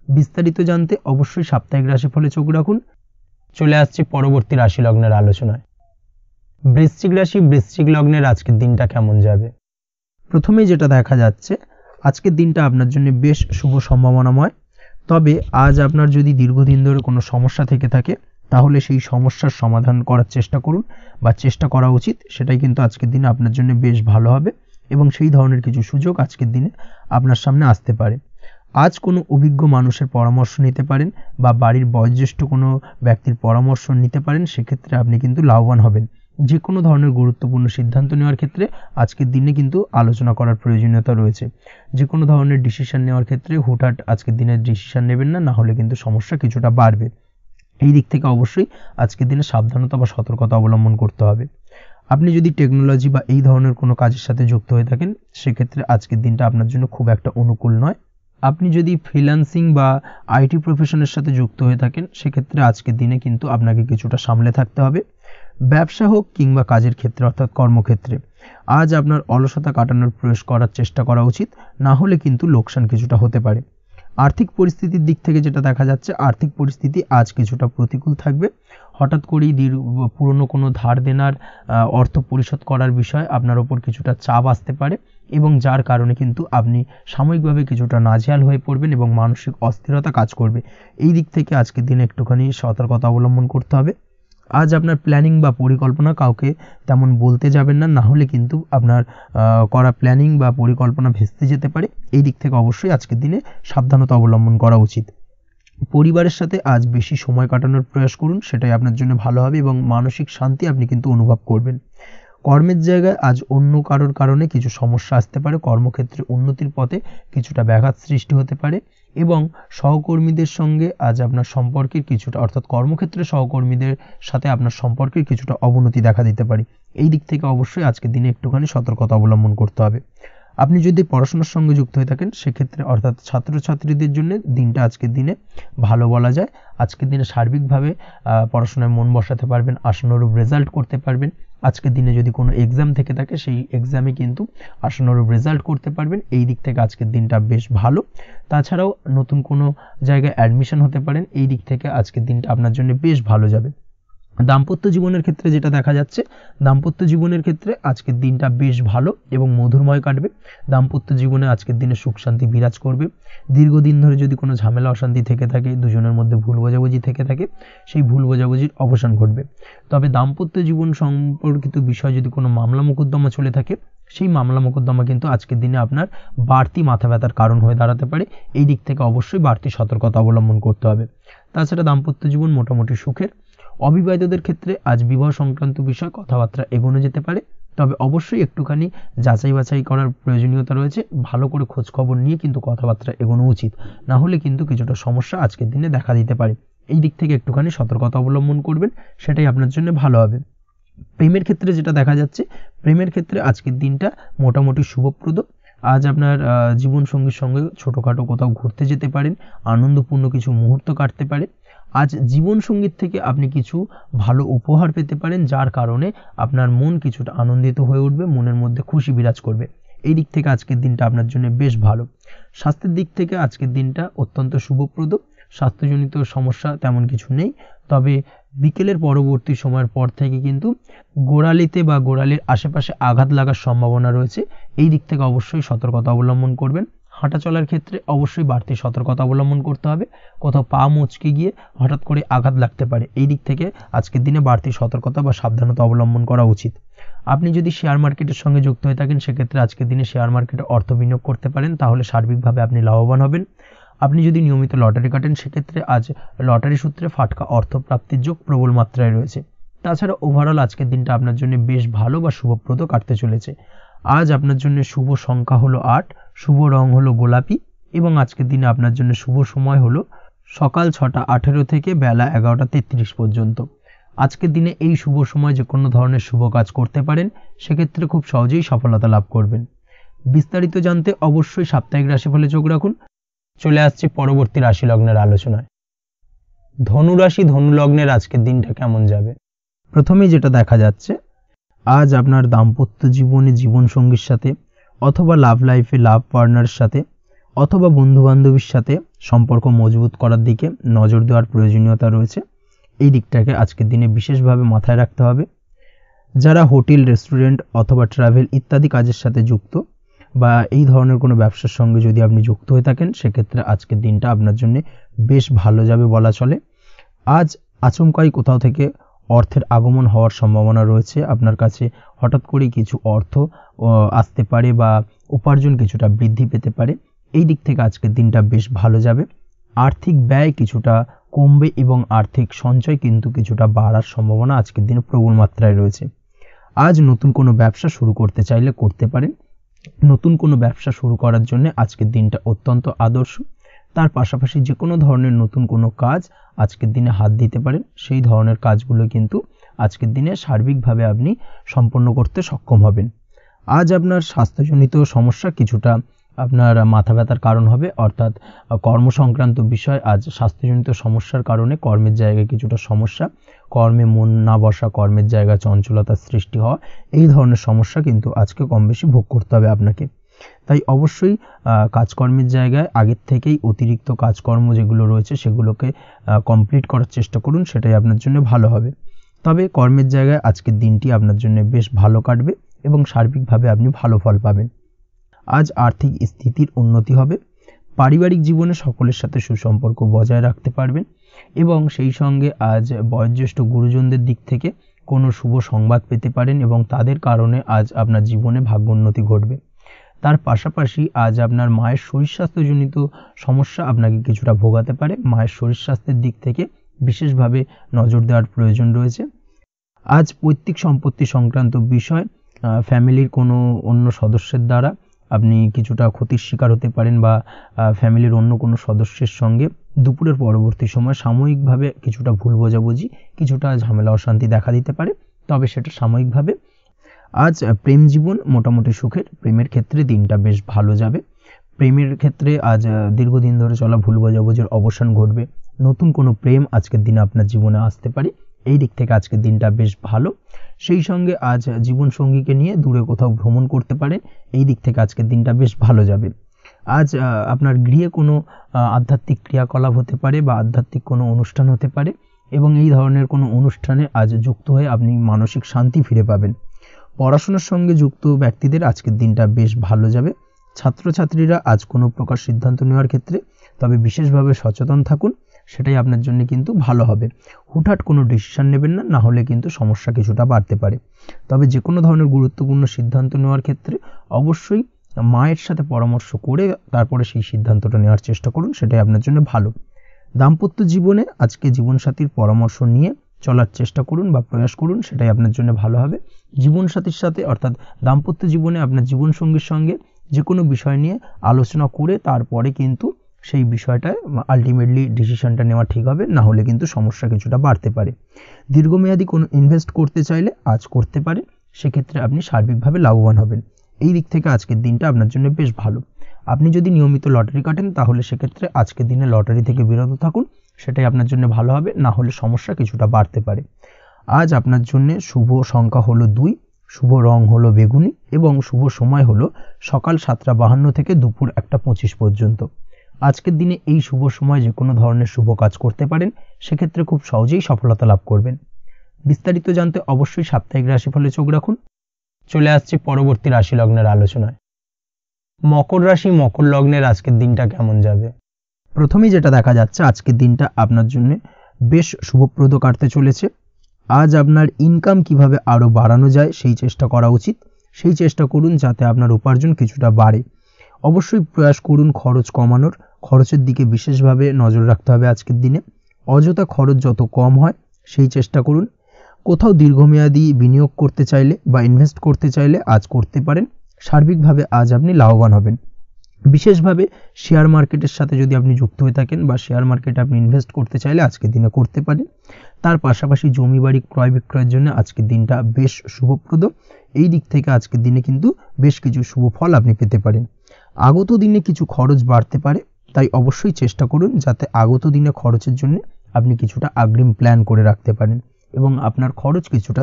বিস্তারিত জানতে অবশ্যই সাপ্তাহিক রাশিফলে চোখ রাখুন। চলে আসছি পরবর্তী রাশি লগ্নের আলোচনায়। বৃশ্চিক রাশি, বৃশ্চিক লগ্নের আজকের দিনটা কেমন যাবে? প্রথমেই যেটা দেখা যাচ্ছে, আজকের দিনটা আপনার জন্য বেশ শুভ সম্ভাবনাময়। তবে আজ আপনার যদি দীর্ঘদিন ধরে কোনো সমস্যা থেকে থাকে, তাহলে সেই সমস্যার সমাধান করার চেষ্টা করুন বা চেষ্টা করা উচিত, সেটাই কিন্তু আজকের দিনে আপনার জন্য বেশ ভালো হবে এবং সেই ধরনের কিছু সুযোগ আজকের দিনে আপনার সামনে আসতে পারে। আজ কোনো অভিজ্ঞ মানুষের পরামর্শ নিতে পারেন বা বাড়ির বয়োজ্যেষ্ঠ কোনো ব্যক্তির পরামর্শ নিতে পারেন, সেক্ষেত্রে আপনি কিন্তু লাভবান হবেন। যে কোনো ধরনের গুরুত্বপূর্ণ সিদ্ধান্ত নেওয়ার ক্ষেত্রে আজকের দিনে কিন্তু আলোচনা করার প্রয়োজনীয়তা রয়েছে। যে কোনো ধরনের ডিসিশন নেওয়ার ক্ষেত্রে হুটহাট আজকের দিনে ডিসিশন নেবেন না, না হলে কিন্তু সমস্যা কিছুটা বাড়বে। এই দিক থেকে অবশ্যই আজকের দিনে সাবধানতা বা সতর্কতা অবলম্বন করতে হবে। আপনি যদি টেকনোলজি বা এই ধরনের কোনো কাজের সাথে যুক্ত হয়ে থাকেন, সেক্ষেত্রে আজকের দিনটা আপনার জন্য খুব একটা অনুকূল নয়। আপনি যদি ফ্রিল্যান্সিং বা আইটি প্রফেশনের সাথে যুক্ত হয়ে থাকেন, সেক্ষেত্রে আজকের দিনে কিন্তু আপনাকে কিছুটা সামলে থাকতে হবে। ব্যবসা হোক কিংবা কাজের ক্ষেত্রে অর্থাৎ কর্মক্ষেত্রে আজ আপনার অলসতা কাটানোর প্রয়াস করার চেষ্টা করা উচিত, না হলে কিন্তু লোকসান কিছুটা হতে পারে। আর্থিক পরিস্থিতির দিক থেকে যেটা দেখা যাচ্ছে, আর্থিক পরিস্থিতি আজ কিছুটা প্রতিকূল থাকবে। হঠাৎ করেই পুরনো কোনো ধার দেনার অর্থ পরিশোধ করার বিষয়ে আপনার ওপর কিছুটা চাপ আসতে পারে এবং যার কারণে কিন্তু আপনি সাময়িকভাবে কিছুটা নাজেহাল হয়ে পড়বেন এবং মানসিক অস্থিরতা কাজ করবে। এই দিক থেকে আজকের দিনে একটুখানি সতর্কতা অবলম্বন করতে হবে। আজ আপনার প্ল্যানিং বা পরিকল্পনা কাউকে তেমন বলতে যাবেন না, না হলে কিন্তু আপনার করা প্ল্যানিং বা পরিকল্পনা ভেস্তে যেতে পারে। এই দিক থেকে অবশ্যই আজকের দিনে সাবধানতা অবলম্বন করা উচিত। পরিবারের সাথে আজ বেশি সময় কাটানোর প্রয়াস করুন, সেটাই আপনার জন্য ভালো হবে এবং মানসিক শান্তি আপনি কিন্তু অনুভব করবেন। কর্মের জায়গায় আজ অন্য কারোর কারণে কিছু সমস্যা আসতে পারে, কর্মক্ষেত্রে উন্নতির পথে কিছুটা ব্যাঘাত সৃষ্টি হতে পারে এবং সহকর্মীদের সঙ্গে আজ আপনার সম্পর্কের কিছুটা অর্থাৎ কর্মক্ষেত্রে সহকর্মীদের সাথে আপনার সম্পর্কের কিছুটা অবনতি দেখা দিতে পারে। এই দিক থেকে অবশ্যই আজকের দিনে একটুখানি সতর্কতা অবলম্বন করতে হবে। আপনি যদি পড়াশোনার সঙ্গে যুক্ত হয়ে থাকেন, সেক্ষেত্রে অর্থাৎ ছাত্রছাত্রীদের জন্য দিনটা আজকের দিনে ভালো বলা যায়। আজকের দিনে সার্বিকভাবে পড়াশোনায় মন বসাতে পারবেন, আশানুরূপ রেজাল্ট করতে পারবেন। আজকের দিনে যদি কোনো এক্সাম থেকে থাকে, সেই এক্সামে কিন্তু আশানুরূপ রেজাল্ট করতে পারবেন। এই দিক থেকে আজকের দিনটা বেশ ভালো। তাছাড়াও নতুন কোনো জায়গায় অ্যাডমিশন হতে পারেন, এই দিক থেকে আজকের দিনটা আপনার জন্য বেশ ভালো যাবে। দাম্পত্য জীবনের ক্ষেত্রে যেটা দেখা যাচ্ছে, দাম্পত্য জীবনের ক্ষেত্রে আজকের দিনটা বেশ ভালো এবং মধুরময় কাটবে। দাম্পত্য জীবনে আজকের দিনে সুখ শান্তি বিরাজ করবে। দীর্ঘদিন ধরে যদি কোনো ঝামেলা অশান্তি থেকে থাকে, দুজনের মধ্যে ভুল বোঝাবুঝি থেকে থাকে, সেই ভুল বোঝাবুঝির অবসান ঘটবে। তবে দাম্পত্য জীবন সম্পর্কিত বিষয় যদি কোনো মামলা মোকদ্দমা চলে থাকে, সেই মামলা মোকদ্দমা কিন্তু আজকের দিনে আপনার বাড়তি মাথা ব্যথার কারণ হয়ে দাঁড়াতে পারে। এই দিক থেকে অবশ্যই বাড়তি সতর্কতা অবলম্বন করতে হবে। তাছাড়া দাম্পত্য জীবন মোটামুটি সুখের। অবিবাহিতদের ক্ষেত্রে আজ বিবাহ সংক্রান্ত বিষয় কথাবার্তা এগোনো যেতে পারে, তবে অবশ্যই একটুখানি যাচাই বাছাই করার প্রয়োজনীয়তা রয়েছে। ভালো করে খোঁজ খবর নিয়ে কিন্তু কথাবার্তা এগোনো উচিত, না হলে কিন্তু কিছুটা সমস্যা আজকের দিনে দেখা দিতে পারে। এই দিক থেকে একটুখানি সতর্কতা অবলম্বন করবেন, সেটাই আপনার জন্য ভালো হবে। প্রেমের ক্ষেত্রে যেটা দেখা যাচ্ছে, প্রেমের ক্ষেত্রে আজকের দিনটা মোটামুটি শুভপ্রদ। আজ আপনার জীবনসঙ্গীর সঙ্গে ছোটোখাটো কোথাও ঘুরতে যেতে পারেন, আনন্দপূর্ণ কিছু মুহূর্ত কাটতে পারে। আজ জীবনসঙ্গীর থেকে আপনি কিছু ভালো উপহার পেতে পারেন, যার কারণে আপনার মন কিছুটা আনন্দিত হয়ে উঠবে, মনের মধ্যে খুশি বিরাজ করবে। এই দিক থেকে আজকের দিনটা আপনার জন্য বেশ ভালো। স্বাস্থ্যের দিক থেকে আজকের দিনটা অত্যন্ত শুভপ্রদ। স্বাস্থ্যজনিত সমস্যা তেমন কিছু নেই, তবে বিকেলের পরবর্তী সময়ের পর থেকে কিন্তু গোড়ালিতে বা গোড়ালির আশেপাশে আঘাত লাগার সম্ভাবনা রয়েছে। এই দিক থেকে অবশ্যই সতর্কতা অবলম্বন করবেন। হাঁটা চলার ক্ষেত্রে অবশ্যই বাড়তি সতর্কতা অবলম্বন করতে হবে, কোথাও পা মুচকে গিয়ে হঠাৎ করে আঘাত লাগতে পারে। এই দিক থেকে আজকের দিনে বাড়তি সতর্কতা বা সাবধানতা অবলম্বন করা উচিত। আপনি যদি শেয়ার মার্কেটের সঙ্গে যুক্ত হয়ে থাকেন, সেক্ষেত্রে আজকের দিনে শেয়ার মার্কেটে অর্থ বিনিয়োগ করতে পারেন, তাহলে সার্বিকভাবে আপনি লাভবান হবেন। আপনি যদি নিয়মিত লটারি কাটেন, সেক্ষেত্রে আজ লটারি সূত্রে ফাটকা অর্থ প্রাপ্তির যোগ প্রবল মাত্রায় রয়েছে। তাছাড়া ওভারঅল আজকের দিনটা আপনার জন্য বেশ ভালো বা শুভপ্রদ কাটতে চলেছে। আজ আপনার জন্য শুভ সংখ্যা হলো 8, শুভ রং হলো গোলাপি এবং আজকের দিনে আপনার জন্য শুভ সময় হলো সকাল 6:18 থেকে বেলা 11:33 পর্যন্ত। আজকের দিনে এই শুভ সময় যে কোনো ধরনের শুভ কাজ করতে পারেন, সেক্ষেত্রে খুব সহজেই সফলতা লাভ করবেন। বিস্তারিত জানতে অবশ্যই সাপ্তাহিক রাশিফলে চোখ রাখুন। চলে আসছে পরবর্তী রাশি লগ্নের আলোচনায়। ধনু রাশি, ধনু লগ্নের আজকের দিনটা কেমন যাবে? প্রথমেই যেটা দেখা যাচ্ছে, আজ আপনার দাম্পত্য জীবনে জীবনসঙ্গীর সাথে অথবা লাভ লাইফে লাভ পার্টনারের সাথে অথবা বন্ধুবান্ধবীর সাথে সম্পর্ক মজবুত করার দিকে নজর দেওয়ার প্রয়োজনীয়তা রয়েছে। এই দিকটাকে আজকের দিনে বিশেষভাবে মাথায় রাখতে হবে। যারা হোটেল, রেস্টুরেন্ট অথবা ট্রাভেল ইত্যাদি কাজের সাথে যুক্ত বা এই ধরনের কোনো ব্যবসার সঙ্গে যদি আপনি যুক্ত হয়ে থাকেন, সেক্ষেত্রে আজকের দিনটা আপনার জন্য বেশ ভালো যাবে বলা চলে। আজ আচমকাই কোথাও থেকে অর্থের আগমন হওয়ার সম্ভাবনা রয়েছে। আপনার কাছে হঠাৎ করেই কিছু অর্থ আসতে পারে বা উপার্জন কিছুটা বৃদ্ধি পেতে পারে। এই দিক থেকে আজকের দিনটা বেশ ভালো যাবে। আর্থিক ব্যয় কিছুটা কমবে এবং আর্থিক সঞ্চয় কিন্তু কিছুটা বাড়ার সম্ভাবনা আজকের দিনে প্রবল মাত্রায় রয়েছে। আজ নতুন কোনো ব্যবসা শুরু করতে চাইলে করতে পারেন। নতুন কোনো ব্যবসা শুরু করার জন্য আজকের দিনটা অত্যন্ত আদর্শ। তার পাশাপাশি যে কোনো ধরনের নতুন কোনো কাজ আজকের দিনে হাত দিতে পারেন। সেই ধরনের কাজগুলো কিন্তু আজকের দিনে সার্বিকভাবে আপনি সম্পন্ন করতে সক্ষম হবেন। আজ আপনার স্বাস্থ্যজনিত সমস্যা কিছুটা আপনার মাথা ব্যথার কারণ হবে, অর্থাৎ কর্ম সংক্রান্ত বিষয়। আজ স্বাস্থ্যজনিত সমস্যার কারণে কর্মের জায়গায় কিছুটা সমস্যা, কর্মে মন না বসা, কর্মের জায়গায় চঞ্চলতার সৃষ্টি হওয়া, এই ধরনের সমস্যা কিন্তু আজকে কম বেশি ভোগ করতে হবে আপনাকে। তাই অবশ্যই কাজকর্মের জায়গায় আগের থেকেই অতিরিক্ত কাজকর্ম যেগুলো রয়েছে সেগুলোকে কমপ্লিট করার চেষ্টা করুন, সেটাই আপনার জন্য ভালো হবে। তবে কর্মের জায়গায় আজকের দিনটি আপনার জন্য বেশ ভালো কাটবে এবং সার্বিকভাবে আপনি ভালো ফল পাবেন। আজ আর্থিক স্থিতির উন্নতি হবে। পারিবারিক জীবনে সকলের সাথে সুসম্পর্ক বজায় রাখতে পারবেন এবং সেই সঙ্গে আজ বয়োজ্যেষ্ঠ গুরুজনদের দিক থেকে কোনো শুভ সংবাদ পেতে পারেন এবং তাদের কারণে আজ আপনার জীবনে ভাগ্যোন্নতি ঘটবে। তার পাশাপাশি আজ আপনার মায়ের শরীর স্বাস্থ্যজনিত সমস্যা আপনাকে কিছুটা ভোগাতে পারে। মায়ের শরীর স্বাস্থ্যের দিক থেকে বিশেষভাবে নজর দেওয়ার প্রয়োজন রয়েছে। আজ পৈতৃক সম্পত্তি সংক্রান্ত বিষয় ফ্যামিলির কোনো অন্য সদস্যের দ্বারা আপনি কিছুটা ক্ষতির শিকার হতে পারেন বা ফ্যামিলির অন্য কোনো সদস্যের সঙ্গে দুপুরের পরবর্তী সময় সাময়িকভাবে কিছুটা ভুল বোঝাবুঝি, কিছুটা ঝামেলা অশান্তি দেখা দিতে পারে, তবে সেটা সাময়িকভাবে। আজ প্রেম জীবন মোটামুটি সুখের। প্রেমের ক্ষেত্রে দিনটা বেশ ভালো যাবে। প্রেমের ক্ষেত্রে আজ দীর্ঘদিন ধরে চলা ভুল বোঝাবুঝির অবসান ঘটবে। নতুন কোনো প্রেম আজকের দিনে আপনার জীবনে আসতে পারে। এই দিক থেকে আজকের দিনটা বেশ ভালো। সেই সঙ্গে আজ জীবনসঙ্গীকে নিয়ে দূরে কোথাও ভ্রমণ করতে পারেন। এই দিক থেকে আজকের দিনটা বেশ ভালো যাবে। আজ আপনার গৃহে কোনো আধ্যাত্মিক ক্রিয়াকলাপ হতে পারে বা আধ্যাত্মিক কোনো অনুষ্ঠান হতে পারে এবং এই ধরনের কোনো অনুষ্ঠানে আজ যুক্ত হয়ে আপনি মানসিক শান্তি ফিরে পাবেন। পড়াশোনার সঙ্গে যুক্ত ব্যক্তিদের আজকের দিনটা বেশ ভালো যাবে। ছাত্রছাত্রীরা আজ কোনো প্রকার সিদ্ধান্ত নেওয়ার ক্ষেত্রে তবে বিশেষভাবে সচেতন থাকুন, সেটাই আপনার জন্য কিন্তু ভালো হবে। হুটহাট কোনো ডিসিশন নেবেন না, না হলে কিন্তু সমস্যা কিছুটা বাড়তে পারে। তবে যে কোনো ধরনের গুরুত্বপূর্ণ সিদ্ধান্ত নেওয়ার ক্ষেত্রে অবশ্যই মায়ের সাথে পরামর্শ করে তারপরে সেই সিদ্ধান্তটা নেওয়ার চেষ্টা করুন, সেটাই আপনার জন্য ভালো। দাম্পত্য জীবনে আজকে জীবনসাথীর পরামর্শ নিয়ে চলার চেষ্টা করুন বা প্রয়াস করুন, সেটাই আপনার জন্য ভালো হবে। জীবনসাথীর সাথে অর্থাৎ দাম্পত্য জীবনে আপনার জীবনসঙ্গীর সঙ্গে যে কোনো বিষয় নিয়ে আলোচনা করে তারপরে কিন্তু সেই বিষয়টায় আলটিমেটলি ডিসিশনটা নেওয়া ঠিক হবে, না হলে কিন্তু সমস্যা কিছুটা বাড়তে পারে। দীর্ঘমেয়াদী কোনো ইনভেস্ট করতে চাইলে আজ করতে পারেন, সেক্ষেত্রে আপনি সার্বিকভাবে লাভবান হবেন। এই দিক থেকে আজকের দিনটা আপনার জন্য বেশ ভালো। আপনি যদি নিয়মিত লটারি কাটেন তাহলে সেক্ষেত্রে আজকের দিনে লটারি থেকে বিরত থাকুন, সেটাই আপনার জন্য ভালো হবে, না হলে সমস্যা কিছুটা বাড়তে পারে। আজ আপনার জন্য শুভ সংখ্যা হলো 2, শুভ রং হলো বেগুনি এবং শুভ সময় হলো সকাল 7:52 থেকে দুপুর 1:25 পর্যন্ত। আজকের দিনে এই শুভ সময় যে কোনো ধরনের শুভ কাজ করতে পারেন, সেক্ষেত্রে খুব সহজেই সফলতা লাভ করবেন। বিস্তারিত জানতে অবশ্যই সাপ্তাহিক রাশিফলে চোখ রাখুন। চলে আসছে পরবর্তী রাশি লগ্নের আলোচনায়। মকর রাশি মকর লগ্নের আজকের দিনটা কেমন যাবে? প্রথমেই যেটা দেখা যাচ্ছে আজকের দিনটা আপনার জন্য বেশ শুভপ্রদ কাটতে চলেছে। আজ আপনার ইনকাম কিভাবে আরও বাড়ানো যায় সেই চেষ্টা করা উচিত। সেই চেষ্টা করুন যাতে আপনার উপার্জন কিছুটা বাড়ে। অবশ্যই প্রয়াস করুন খরচ কমানোর। খরচের দিকে বিশেষভাবে নজর রাখতে হবে আজকের দিনে। অযথা খরচ যত কম হয় সেই চেষ্টা করুন। কোথাও দীর্ঘমেয়াদী বিনিয়োগ করতে চাইলে বা ইনভেস্ট করতে চাইলে আজ করতে পারেন। সার্বিকভাবে আজ আপনি লাভবান হবেন। বিশেষভাবে শেয়ার মার্কেটের সাথে যদি আপনি যুক্ত হয়ে থাকেন বা শেয়ার মার্কেটে আপনি ইনভেস্ট করতে চাইলে আজকের দিনে করতে পারেন। তার পাশাপাশি জমি বাড়ি ক্রয় বিক্রয়ের জন্য আজকের দিনটা বেশ শুভপ্রদ। এই দিক থেকে আজকের দিনে কিন্তু বেশ কিছু শুভ ফল আপনি পেতে পারেন। আগত দিনে কিছু খরচ বাড়তে পারে, তাই অবশ্যই চেষ্টা করুন যাতে আগত দিনে খরচের জন্য আপনি কিছুটা অগ্রিম প্ল্যান করে রাখতে পারেন এবং আপনার খরচ কিছুটা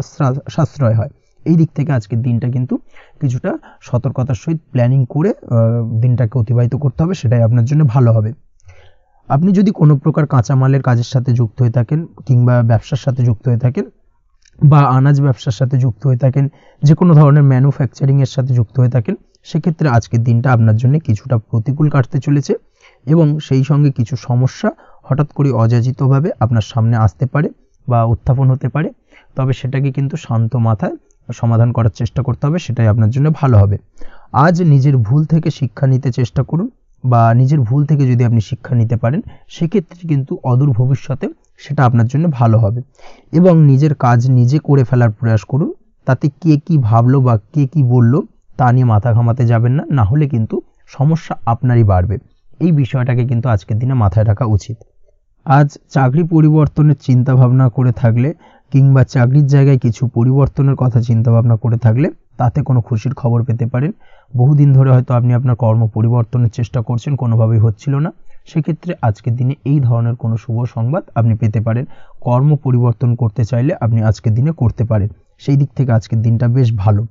সাশ্রয় হয়। এই দিক থেকে আজকের দিনটা কিন্তু কিছুটা সতর্কতার সহিত প্ল্যানিং করে দিনটাকে অতিবাহিত করতে হবে, সেটাই আপনার জন্য ভালো হবে। আপনি যদি কোনো প্রকার কাঁচামালের কাজের সাথে যুক্ত হয়ে থাকেন কিংবা ব্যবসার সাথে যুক্ত হয়ে থাকেন বা আনাজ ব্যবসার সাথে যুক্ত হয়ে থাকেন, যে কোনো ধরনের ম্যানুফ্যাকচারিংয়ের সাথে যুক্ত হয়ে থাকেন, সেক্ষেত্রে আজকের দিনটা আপনার জন্য কিছুটা প্রতিকূল কাটতে চলেছে এবং সেই সঙ্গে কিছু সমস্যা হঠাৎ করে অযাচিতভাবে আপনার সামনে আসতে পারে। বা উত্থাপন হতে পারে, তবে সেটাকে কিন্তু শান্ত মাথায় সমাধান করার চেষ্টা করতে হবে, সেটাই আপনার জন্য ভালো হবে। আজ নিজের ভুল থেকে শিক্ষা নিতে চেষ্টা করুন, বা নিজের ভুল থেকে যদি আপনি শিক্ষা নিতে পারেন সেক্ষেত্রে কিন্তু অদূর ভবিষ্যতে সেটা আপনার জন্য ভালো হবে। এবং নিজের কাজ নিজে করে ফেলার প্রয়াস করুন, তাতে কে কি ভাবলো বা কে কি বললো তা নিয়ে মাথা ঘামাতে যাবেন না, না হলে কিন্তু সমস্যা আপনারই বাড়বে। এই বিষয়টাকে কিন্তু আজকের দিনে মাথায় রাখা উচিত। আজ চাকরি পরিবর্তনের চিন্তা ভাবনা করে থাকলে কিংবা চাকরির জায়গায় কিছু পরিবর্তনের কথা চিন্তা ভাবনা করে থাকলে তাতে কোনো খুশির খবর পেতে পারেন। বহুদিন ধরে হয়তো আপনি আপনার কর্ম পরিবর্তনের চেষ্টা করছেন, কোনোভাবেই হচ্ছিল না, সেক্ষেত্রে আজকের দিনে এই ধরনের কোনো শুভ সংবাদ আপনি পেতে পারেন। কর্ম পরিবর্তন করতে চাইলে আপনি আজকের দিনে করতে পারেন, সেই দিক থেকে আজকের দিনটা বেশ ভালো।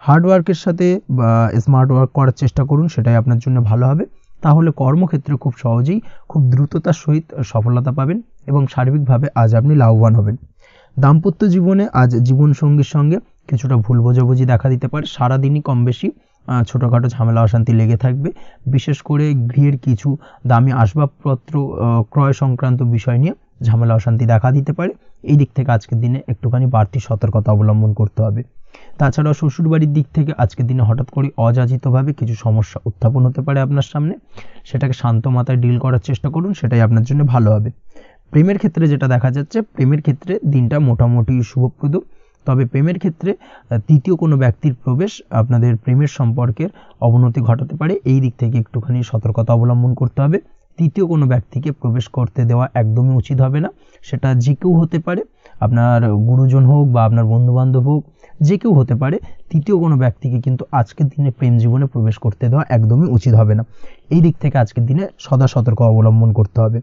হার্ডওয়ার্কের সাথে বা স্মার্ট ওয়ার্ক করার চেষ্টা করুন, সেটাই আপনার জন্য ভালো হবে। তাহলে কর্মক্ষেত্রে খুব সহজেই খুব দ্রুততার সহিত সফলতা পাবেন এবং সার্বিকভাবে আজ আপনি লাভবান হবেন। দাম্পত্য জীবনে আজ জীবনসঙ্গীর সঙ্গে কিছুটা ভুল বোঝাবুঝি দেখা দিতে পারে। সারাদিনই কম বেশি ছোটোখাটো ঝামেলা অশান্তি লেগে থাকবে, বিশেষ করে গৃহের কিছু দামি আসবাবপত্র ক্রয় সংক্রান্ত বিষয় নিয়ে ঝামেলা অশান্তি দেখা দিতে পারে। এই দিক থেকে আজকের দিনে একটুখানি বাড়তি সতর্কতা অবলম্বন করতে হবে। তাছাড়াও শ্বশুরবাড়ির দিক থেকে আজকের দিনে হঠাৎ করে অযাচিতভাবে কিছু সমস্যা উত্থাপন হতে পারে আপনার সামনে, সেটাকে শান্ত মাথায় ডিল করার চেষ্টা করুন, সেটাই আপনার জন্য ভালো হবে। প্রেমের ক্ষেত্রে যেটা দেখা যাচ্ছে, প্রেমের ক্ষেত্রে দিনটা মোটামুটি শুভপ্রদ, তবে প্রেমের ক্ষেত্রে তৃতীয় কোনো ব্যক্তির প্রবেশ আপনাদের প্রেমের সম্পর্কের অবনতি ঘটাতে পারে। এই দিক থেকে একটুখানি সতর্কতা অবলম্বন করতে হবে। তৃতীয় কোনো ব্যক্তিকে প্রবেশ করতে দেওয়া একদমই উচিত হবে না, সেটা যে কেউ হতে পারে, আপনার গুরুজন হোক বা আপনার বন্ধুবান্ধব হোক, যে কেউ হতে পারে। তৃতীয় কোনো ব্যক্তিকে কিন্তু আজকের দিনে প্রেম জীবনে প্রবেশ করতে দেওয়া একদমই উচিত হবে না। এই দিক থেকে আজকের দিনে সদা সতর্ক অবলম্বন করতে হবে।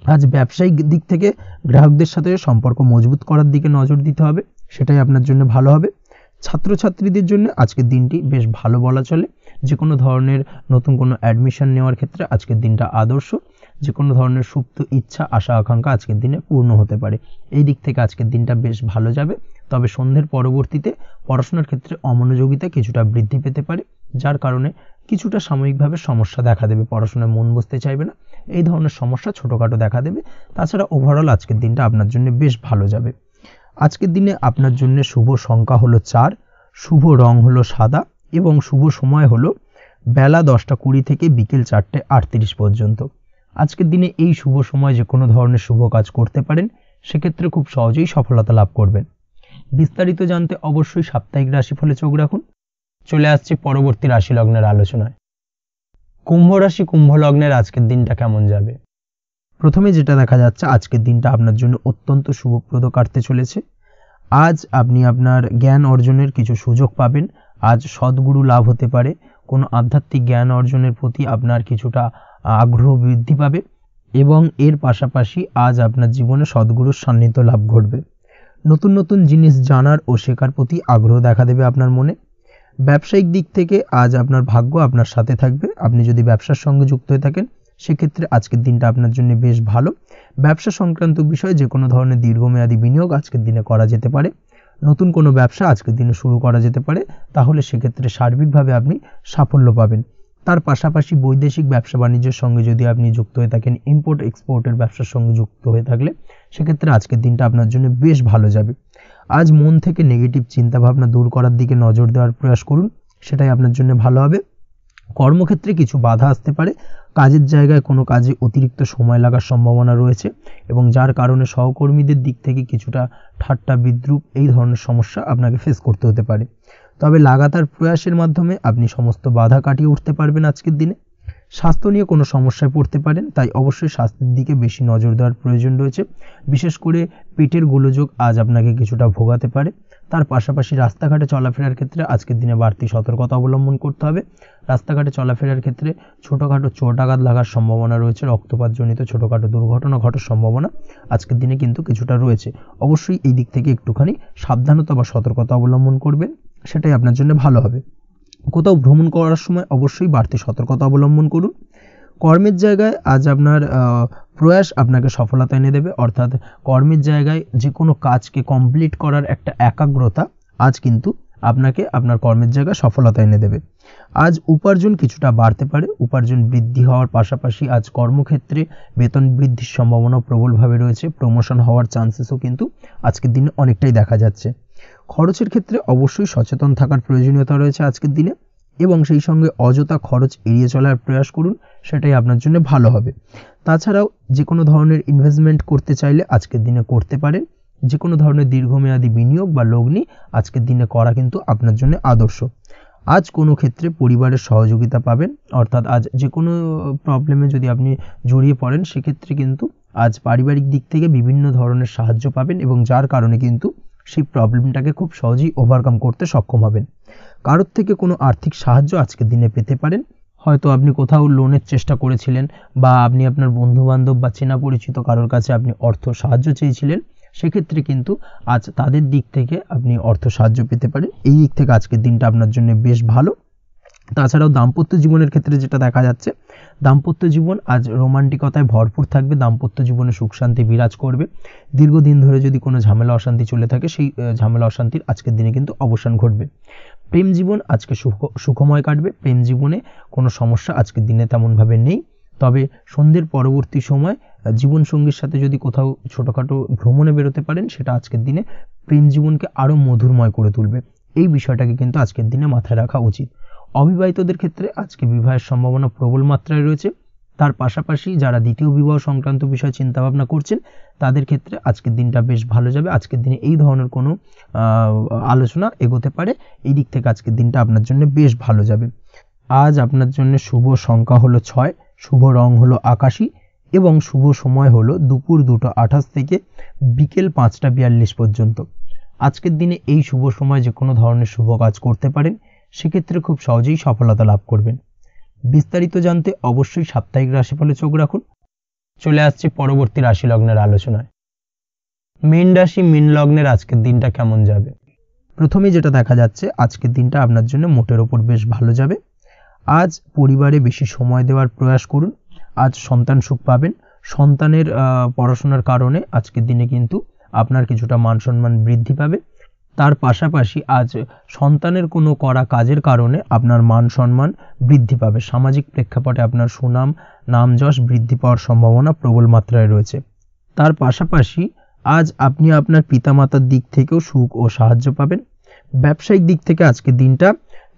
আজ ব্যবসায়িক দিক থেকে গ্রাহকদের সাথে সম্পর্ক মজবুত করার দিকে নজর দিতে হবে, সেটাই আপনার জন্য ভালো হবে। ছাত্রছাত্রীদের জন্য আজকের দিনটি বেশ ভালো বলা চলে। যে কোনো ধরনের নতুন কোনো অ্যাডমিশন নেওয়ার ক্ষেত্রে আজকের দিনটা আদর্শ। যে কোনো ধরনের সুপ্ত ইচ্ছা আশা আকাঙ্ক্ষা আজকের দিনে পূর্ণ হতে পারে। এই দিক থেকে আজকের দিনটা বেশ ভালো যাবে। তবে সন্ধ্যের পরবর্তীতে পড়াশোনার ক্ষেত্রে অমনোযোগিতা কিছুটা বৃদ্ধি পেতে পারে, যার কারণে কিছুটা সাময়িকভাবে সমস্যা দেখা দেবে, পড়াশোনায় মন বসতে চাইবে না, এই ধরনের সমস্যা ছোটোখাটো দেখা দেবে। তাছাড়া ওভারঅল আজকের দিনটা আপনার জন্য বেশ ভালো যাবে। আজকের দিনে আপনার জন্য শুভ সংখ্যা হলো 4, শুভ রং হলো সাদা এবং শুভ সময় হলো বেলা 10:20 থেকে বিকেল 4:38 পর্যন্ত। আজকের দিনে এই শুভ সময় যে কোনো ধরনের শুভ কাজ করতে পারেন, সেক্ষেত্রে খুব সহজেই সফলতা লাভ করবেন। বিস্তারিত জানতে অবশ্যই সাপ্তাহিক রাশিফলে চোখ রাখুন। চলে আসছে পরবর্তী রাশি লগ্নের আলোচনায়। কুম্ভ রাশি কুম্ভ লগ্নের আজকের দিনটা কেমন যাবে? প্রথমে যেটা দেখা যাচ্ছে, আজকের দিনটা আপনার জন্য অত্যন্ত শুভপ্রদ কাটতে চলেছে। আজ আপনি আপনার জ্ঞান অর্জনের কিছু সুযোগ পাবেন। আজ সদ্গুরু লাভ হতে পারে, কোনো আধ্যাত্মিক জ্ঞান অর্জনের প্রতি আপনার কিছুটা আগ্রহ বৃদ্ধি পাবে এবং এর পাশাপাশি আজ আপনার জীবনে সদ্গুরুর সান্নিধ্য লাভ ঘটবে। নতুন নতুন জিনিস জানার ও শেখার প্রতি আগ্রহ দেখা দেবে আপনার মনে। ব্যবসায়িক দিক থেকে আজ আপনার ভাগ্য আপনার সাথে থাকবে। আপনি যদি ব্যবসার সঙ্গে যুক্ত হয়ে থাকেন, সেক্ষেত্রে আজকের দিনটা আপনার জন্য বেশ ভালো। ব্যবসা সংক্রান্ত বিষয়ে যে কোনো ধরনের দীর্ঘমেয়াদী বিনিয়োগ আজকের দিনে করা যেতে পারে। নতুন কোনো ব্যবসা আজকের দিনে শুরু করা যেতে পারে, তাহলে সেক্ষেত্রে সার্বিকভাবে আপনি সাফল্য পাবেন। তার পাশাপাশি বৈদেশিক ব্যবসা বাণিজ্যের সঙ্গে যদি আপনি যুক্ত হয়ে থাকেন, ইম্পোর্ট এক্সপোর্টের ব্যবসার সঙ্গে যুক্ত হয়ে থাকলে, সেক্ষেত্রে আজকের দিনটা আপনার জন্য বেশ ভালো যাবে। আজ মন থেকে নেগেটিভ চিন্তাভাবনা দূর করার দিকে নজর দেওয়ার প্রয়াস করুন, সেটাই আপনার জন্য ভালো হবে। কর্মক্ষেত্রে কিছু বাধা আসতে পারে, কাজের জায়গায় কোনো কাজে অতিরিক্ত সময় লাগার সম্ভাবনা রয়েছে এবং যার কারণে সহকর্মীদের দিক থেকে কিছুটা ঠাট্টা বিদ্রূপ এই ধরনের সমস্যা আপনাকে ফেস করতে হতে পারে। তবে লাগাতার প্রয়াসের মাধ্যমে আপনি সমস্ত বাধা কাটিয়ে উঠতে পারবেন আজকের দিনে। স্বাস্থ্য নিয়ে কোনো সমস্যায় পড়তে পারেন, তাই অবশ্যই স্বাস্থ্যের দিকে বেশি নজর দেওয়ার প্রয়োজন রয়েছে। বিশেষ করে পেটের গোলযোগ আজ আপনাকে কিছুটা ভোগাতে পারে। তার পাশাপাশি রাস্তাঘাটে চলাফেরার ক্ষেত্রে আজকের দিনে বাড়তি সতর্কতা অবলম্বন করতে হবে। রাস্তাঘাটে চলাফেরার ক্ষেত্রে ছোটোখাটো চোট আঘাত লাগার সম্ভাবনা রয়েছে, রক্তপাতজনিত ছোটোখাটো দুর্ঘটনা ঘটার সম্ভাবনা আজকের দিনে কিন্তু কিছুটা রয়েছে। অবশ্যই এই দিক থেকে একটুখানি সাবধানতা বা সতর্কতা অবলম্বন করবেন, সেটাই আপনার জন্য ভালো হবে। কোথাও ভ্রমণ করার সময় অবশ্যই বাড়তি সতর্কতা অবলম্বন করুন। কর্মের জায়গায় আজ আপনার প্রয়াস আপনাকে সফলতা এনে দেবে, অর্থাৎ কর্মের জায়গায় যে কোনো কাজকে কমপ্লিট করার একটা একাগ্রতা আজ কিন্তু আপনাকে আপনার কর্মের জায়গায় সফলতা এনে দেবে। আজ উপার্জন কিছুটা বাড়তে পারে, উপার্জন বৃদ্ধি হওয়ার পাশাপাশি আজ কর্মক্ষেত্রে বেতন বৃদ্ধির সম্ভাবনা প্রবলভাবে রয়েছে, প্রমোশন হওয়ার চান্সেসও কিন্তু আজকের দিনে অনেকটাই দেখা যাচ্ছে। খরচের ক্ষেত্রে অবশ্যই সচেতন থাকার প্রয়োজনীয়তা রয়েছে আজকের দিনে, এবং সেই সঙ্গে অযথা খরচ এড়িয়ে চলার প্রয়াস করুন, সেটাই আপনার জন্য ভালো হবে। তাছাড়াও যে কোনো ধরনের ইনভেস্টমেন্ট করতে চাইলে আজকের দিনে করতে পারেন। যে কোনো ধরনের দীর্ঘমেয়াদী বিনিয়োগ বা লগ্নি আজকের দিনে করা কিন্তু আপনার জন্য আদর্শ। আজ কোনো ক্ষেত্রে পরিবারের সহযোগিতা পাবেন, অর্থাৎ আজ যে কোনো প্রবলেমে যদি আপনি জড়িয়ে পড়েন সেক্ষেত্রে কিন্তু আজ পারিবারিক দিক থেকে বিভিন্ন ধরনের সাহায্য পাবেন, এবং যার কারণে কিন্তু সেই প্রবলেমটাকে খুব সহজেই ওভারকাম করতে সক্ষম হবেন। কারোর থেকে কোনো আর্থিক সাহায্য আজকের দিনে পেতে পারেন। হয়তো আপনি কোথাও লোনের চেষ্টা করেছিলেন, বা আপনি আপনার বন্ধুবান্ধব বা চেনা পরিচিত কারোর কাছে আপনি অর্থ সাহায্য চেয়েছিলেন, সেক্ষেত্রে কিন্তু আজ তাদের দিক থেকে আপনি অর্থ সাহায্য পেতে পারেন। এই দিক থেকে আজকের দিনটা আপনার জন্য বেশ ভালো। তাছাড়াও দাম্পত্য জীবনের ক্ষেত্রে যেটা দেখা যাচ্ছে, দাম্পত্য জীবন আজ রোমান্টিকতায় ভরপুর থাকবে, দাম্পত্য জীবনে সুখ শান্তি বিরাজ করবে। দীর্ঘদিন ধরে যদি কোনো ঝামেলা অশান্তি চলে থাকে, সেই ঝামেলা অশান্তির আজকের দিনে কিন্তু অবসান ঘটবে। প্রেম জীবন আজকে সুখময় কাটবে, প্রেম জীবনে কোনো সমস্যা আজকের দিনে তেমনভাবে নেই। তবে সন্ধ্যের পরবর্তী সময় জীবনসঙ্গীর সাথে যদি কোথাও ছোটোখাটো ভ্রমণে বেরোতে পারেন, সেটা আজকের দিনে প্রেম জীবনকে আরও মধুরময় করে তুলবে। এই বিষয়টাকে কিন্তু আজকের দিনে মাথায় রাখা উচিত। অবিবাহিতদের ক্ষেত্রে আজকে বিবাহের সম্ভাবনা প্রবল মাত্রায় রয়েছে। তার পাশাপাশি যারা দ্বিতীয় বিবাহ সংক্রান্ত বিষয় চিন্তাভাবনা করছেন, তাদের ক্ষেত্রে আজকের দিনটা বেশ ভালো যাবে। আজকের দিনে এই ধরনের কোনো আলোচনা এগোতে পারে, এই দিক থেকে আজকের দিনটা আপনার জন্য বেশ ভালো যাবে। আজ আপনার জন্য শুভ সংখ্যা হলো 6, শুভ রং হলো আকাশী, এবং শুভ সময় হলো দুপুর 2:28 থেকে বিকেল 5:42 পর্যন্ত। আজকের দিনে এই শুভ সময় যে কোনো ধরনের শুভ কাজ করতে পারেন, সেক্ষেত্রে খুব সহজেই সফলতা লাভ করবেন। বিস্তারিত জানতে অবশ্যই সাপ্তাহিক রাশিফলে চোখ রাখুন। চলে আসছে পরবর্তী রাশি লগ্নের আলোচনায়। মীন রাশি, মীন লগ্নের আজকের দিনটা কেমন যাবে? প্রথমেই যেটা দেখা যাচ্ছে, আজকের দিনটা আপনার জন্য মোটের ওপর বেশ ভালো যাবে। আজ পরিবারে বেশি সময় দেওয়ার প্রয়াস করুন। আজ সন্তান সুখ পাবেন। সন্তানের পড়াশোনার কারণে আজকের দিনে কিন্তু আপনার কিছুটা মান সম্মান বৃদ্ধি পাবে। তার পাশাপাশি আজ সন্তানের কোনো করা কাজের কারণে আপনার মান সম্মান বৃদ্ধি পাবে। সামাজিক প্রেক্ষাপটে আপনার সুনাম, নাম যশ বৃদ্ধি পাওয়ার সম্ভাবনা প্রবল মাত্রায় রয়েছে। তার পাশাপাশি আজ আপনি আপনার পিতামাতার দিক থেকেও সুখ ও সাহায্য পাবেন। ব্যবসায়িক দিক থেকে আজকের দিনটা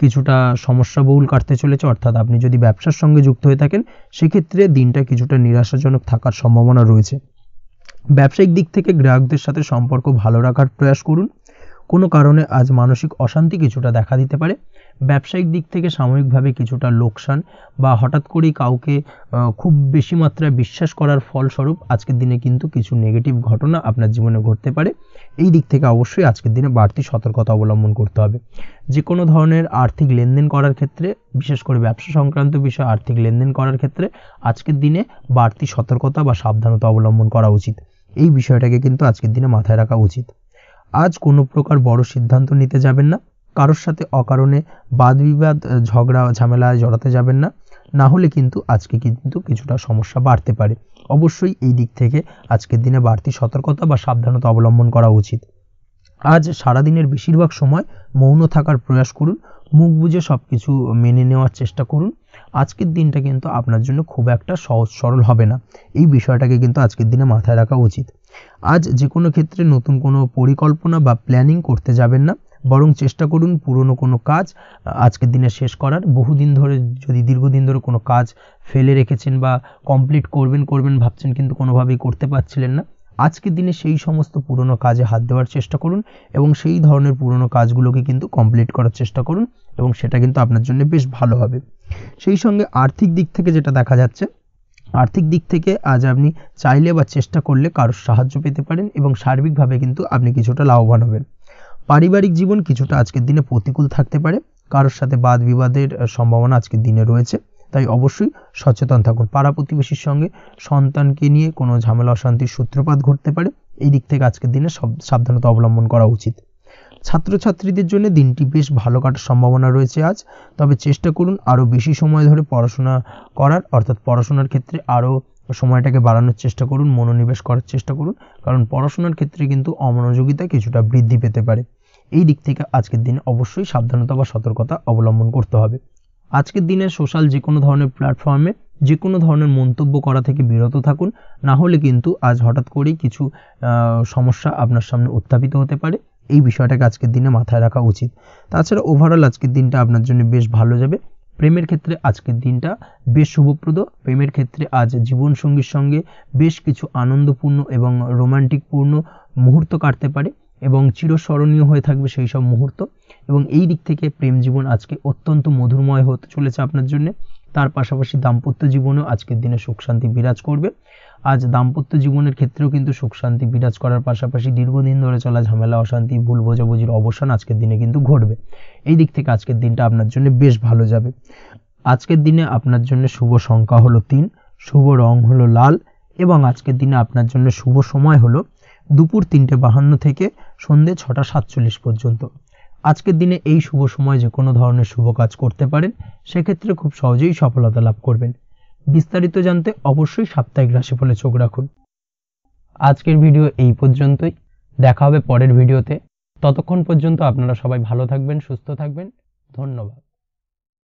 কিছুটা সমস্যাবহুল কাটতে চলেছে, অর্থাৎ আপনি যদি ব্যবসার সঙ্গে যুক্ত হয়ে থাকেন, সেক্ষেত্রে দিনটা কিছুটা নিরাশাজনক থাকার সম্ভাবনা রয়েছে। ব্যবসায়িক দিক থেকে গ্রাহকদের সাথে সম্পর্ক ভালো রাখার প্রয়াস করুন। কোনো কারণে আজ মানসিক অশান্তি কিছুটা দেখা দিতে পারে। ব্যবসায়িক দিক থেকে সাময়িকভাবে কিছুটা লোকসান, বা হঠাৎ করেই কাউকে খুব বেশি মাত্রায় বিশ্বাস করার ফলস্বরূপ আজকের দিনে কিন্তু কিছু নেগেটিভ ঘটনা আপনার জীবনে ঘটতে পারে। এই দিক থেকে অবশ্যই আজকের দিনে বাড়তি সতর্কতা অবলম্বন করতে হবে। যে কোনো ধরনের আর্থিক লেনদেন করার ক্ষেত্রে, বিশেষ করে ব্যবসা সংক্রান্ত বিষয়ে আর্থিক লেনদেন করার ক্ষেত্রে আজকের দিনে বাড়তি সতর্কতা বা সাবধানতা অবলম্বন করা উচিত। এই বিষয়টাকে কিন্তু আজকের দিনে মাথায় রাখা উচিত। আজ কোনো প্রকার বড় সিদ্ধান্ত নিতে যাবেন না। কারোর সাথে অকারণে বাদ বিবাদ, ঝগড়া ঝামেলায় জড়াতে যাবেন না, না হলে কিন্তু আজকে কিন্তু কিছুটা সমস্যা বাড়তে পারে। অবশ্যই এই দিক থেকে আজকের দিনে বাড়তি সতর্কতা বা সাবধানতা অবলম্বন করা উচিত। আজ সারাদিনের বেশিরভাগ সময় মৌন থাকার প্রয়াস করুন। মুখ বুজে সব কিছু মেনে নেওয়ার চেষ্টা করুন। আজকের দিনটা কিন্তু আপনার জন্য খুব একটা সহজ সরল হবে না। এই বিষয়টাকে কিন্তু আজকের দিনে মাথায় রাখা উচিত। আজ যে কোনো ক্ষেত্রে নতুন কোনো পরিকল্পনা বা প্ল্যানিং করতে যাবেন না, বরং চেষ্টা করুন পুরনো কোনো কাজ আজকের দিনে শেষ করার। বহুদিন ধরে যদি দীর্ঘদিন ধরে কোনো কাজ ফেলে রেখেছেন বা কমপ্লিট করবেন ভাবছেন, কিন্তু কোনোভাবেই করতে পারছিলেন না, আজকের দিনে সেই সমস্ত পুরনো কাজে হাত দেওয়ার চেষ্টা করুন, এবং সেই ধরনের পুরনো কাজগুলোকে কিন্তু কমপ্লিট করার চেষ্টা করুন, এবং সেটা কিন্তু আপনার জন্য বেশ ভালো হবে। সেই সঙ্গে আর্থিক দিক থেকে যেটা দেখা যাচ্ছে, আর্থিক দিক থেকে আজ আপনি চাইলে বা চেষ্টা করলে কারোর সাহায্য পেতে পারেন, এবং সার্বিকভাবে কিন্তু আপনি কিছুটা লাভবান হবেন। পারিবারিক জীবন কিছুটা আজকের দিনে প্রতিকূল থাকতে পারে। কারোর সাথে বাদ বিবাদের সম্ভাবনা আজকের দিনে রয়েছে, তাই অবশ্যই সচেতন থাকুন। পাড়া প্রতিবেশীর সঙ্গে সন্তানকে নিয়ে কোনো ঝামেলা অশান্তির সূত্রপাত ঘটতে পারে। এই দিক থেকে আজকের দিনে সাবধানতা অবলম্বন করা উচিত। ছাত্রছাত্রীদের জন্য দিনটি বেশ ভালো কাটার সম্ভাবনা রয়েছে আজ। তবে চেষ্টা করুন আরও বেশি সময় ধরে পড়াশোনা করার, অর্থাৎ পড়াশোনার ক্ষেত্রে আরও সময়টাকে বাড়ানোর চেষ্টা করুন, মনোনিবেশ করার চেষ্টা করুন, কারণ পড়াশোনার ক্ষেত্রে কিন্তু অমনোযোগিতা কিছুটা বৃদ্ধি পেতে পারে। এই দিক থেকে আজকের দিনে অবশ্যই সাবধানতা বা সতর্কতা অবলম্বন করতে হবে। আজকের দিনে সোশ্যাল যে কোনো ধরনের প্ল্যাটফর্মে যে কোনো ধরনের মন্তব্য করা থেকে বিরত থাকুন, না হলে কিন্তু আজ হঠাৎ করেই কিছু সমস্যা আপনার সামনে উত্থাপিত হতে পারে। এই বিষয়টাকে আজকের দিনে মাথায় রাখা উচিত। তাছাড়া ওভারঅল আজকের দিনটা আপনার জন্য বেশ ভালো যাবে। প্রেমের ক্ষেত্রে আজকের দিনটা বেশ শুভপ্রদ। প্রেমের ক্ষেত্রে আজ জীবনসঙ্গীর সঙ্গে বেশ কিছু আনন্দপূর্ণ এবং রোমান্টিকপূর্ণ মুহূর্ত কাটতে পারে এবং চিরস্মরণীয় হয়ে থাকবে সেই সব মুহূর্ত। এবং এই দিক থেকে প্রেম জীবন আজকে অত্যন্ত মধুরময় হতে চলেছে আপনার জন্য। তার পাশাপাশি দাম্পত্য জীবনেও আজকের দিনে সুখ শান্তি বিরাজ করবে। আজ দাম্পত্য জীবনের ক্ষেত্রেও কিন্তু সুখ শান্তি বিরাজ করার পাশাপাশি দীর্ঘদিন ধরে চলা ঝামেলা অশান্তি ভুল বোঝাবুঝির অবসান আজকের দিনে কিন্তু ঘটবে। এই দিক থেকে আজকের দিনটা আপনার জন্য বেশ ভালো যাবে। আজকের দিনে আপনার জন্য শুভ সংখ্যা হলো 3, শুভ রং হলো লাল এবং আজকের দিনে আপনার জন্য শুভ সময় হলো দুপুর 3:52 থেকে সন্ধ্যে 6:47 পর্যন্ত। আজকের দিনে এই শুভ সময় যে কোনো ধরনের শুভ কাজ করতে পারেন, সেক্ষেত্রে খুব সহজেই সফলতা লাভ করবেন। বিস্তারিত জানতে অবশ্যই সাপ্তাহিক রাশিফলে চোখ রাখুন। আজকের ভিডিও এই পর্যন্তই, দেখা হবে পরের ভিডিওতে। ততক্ষণ পর্যন্ত আপনারা সবাই ভালো থাকবেন, সুস্থ থাকবেন। ধন্যবাদ।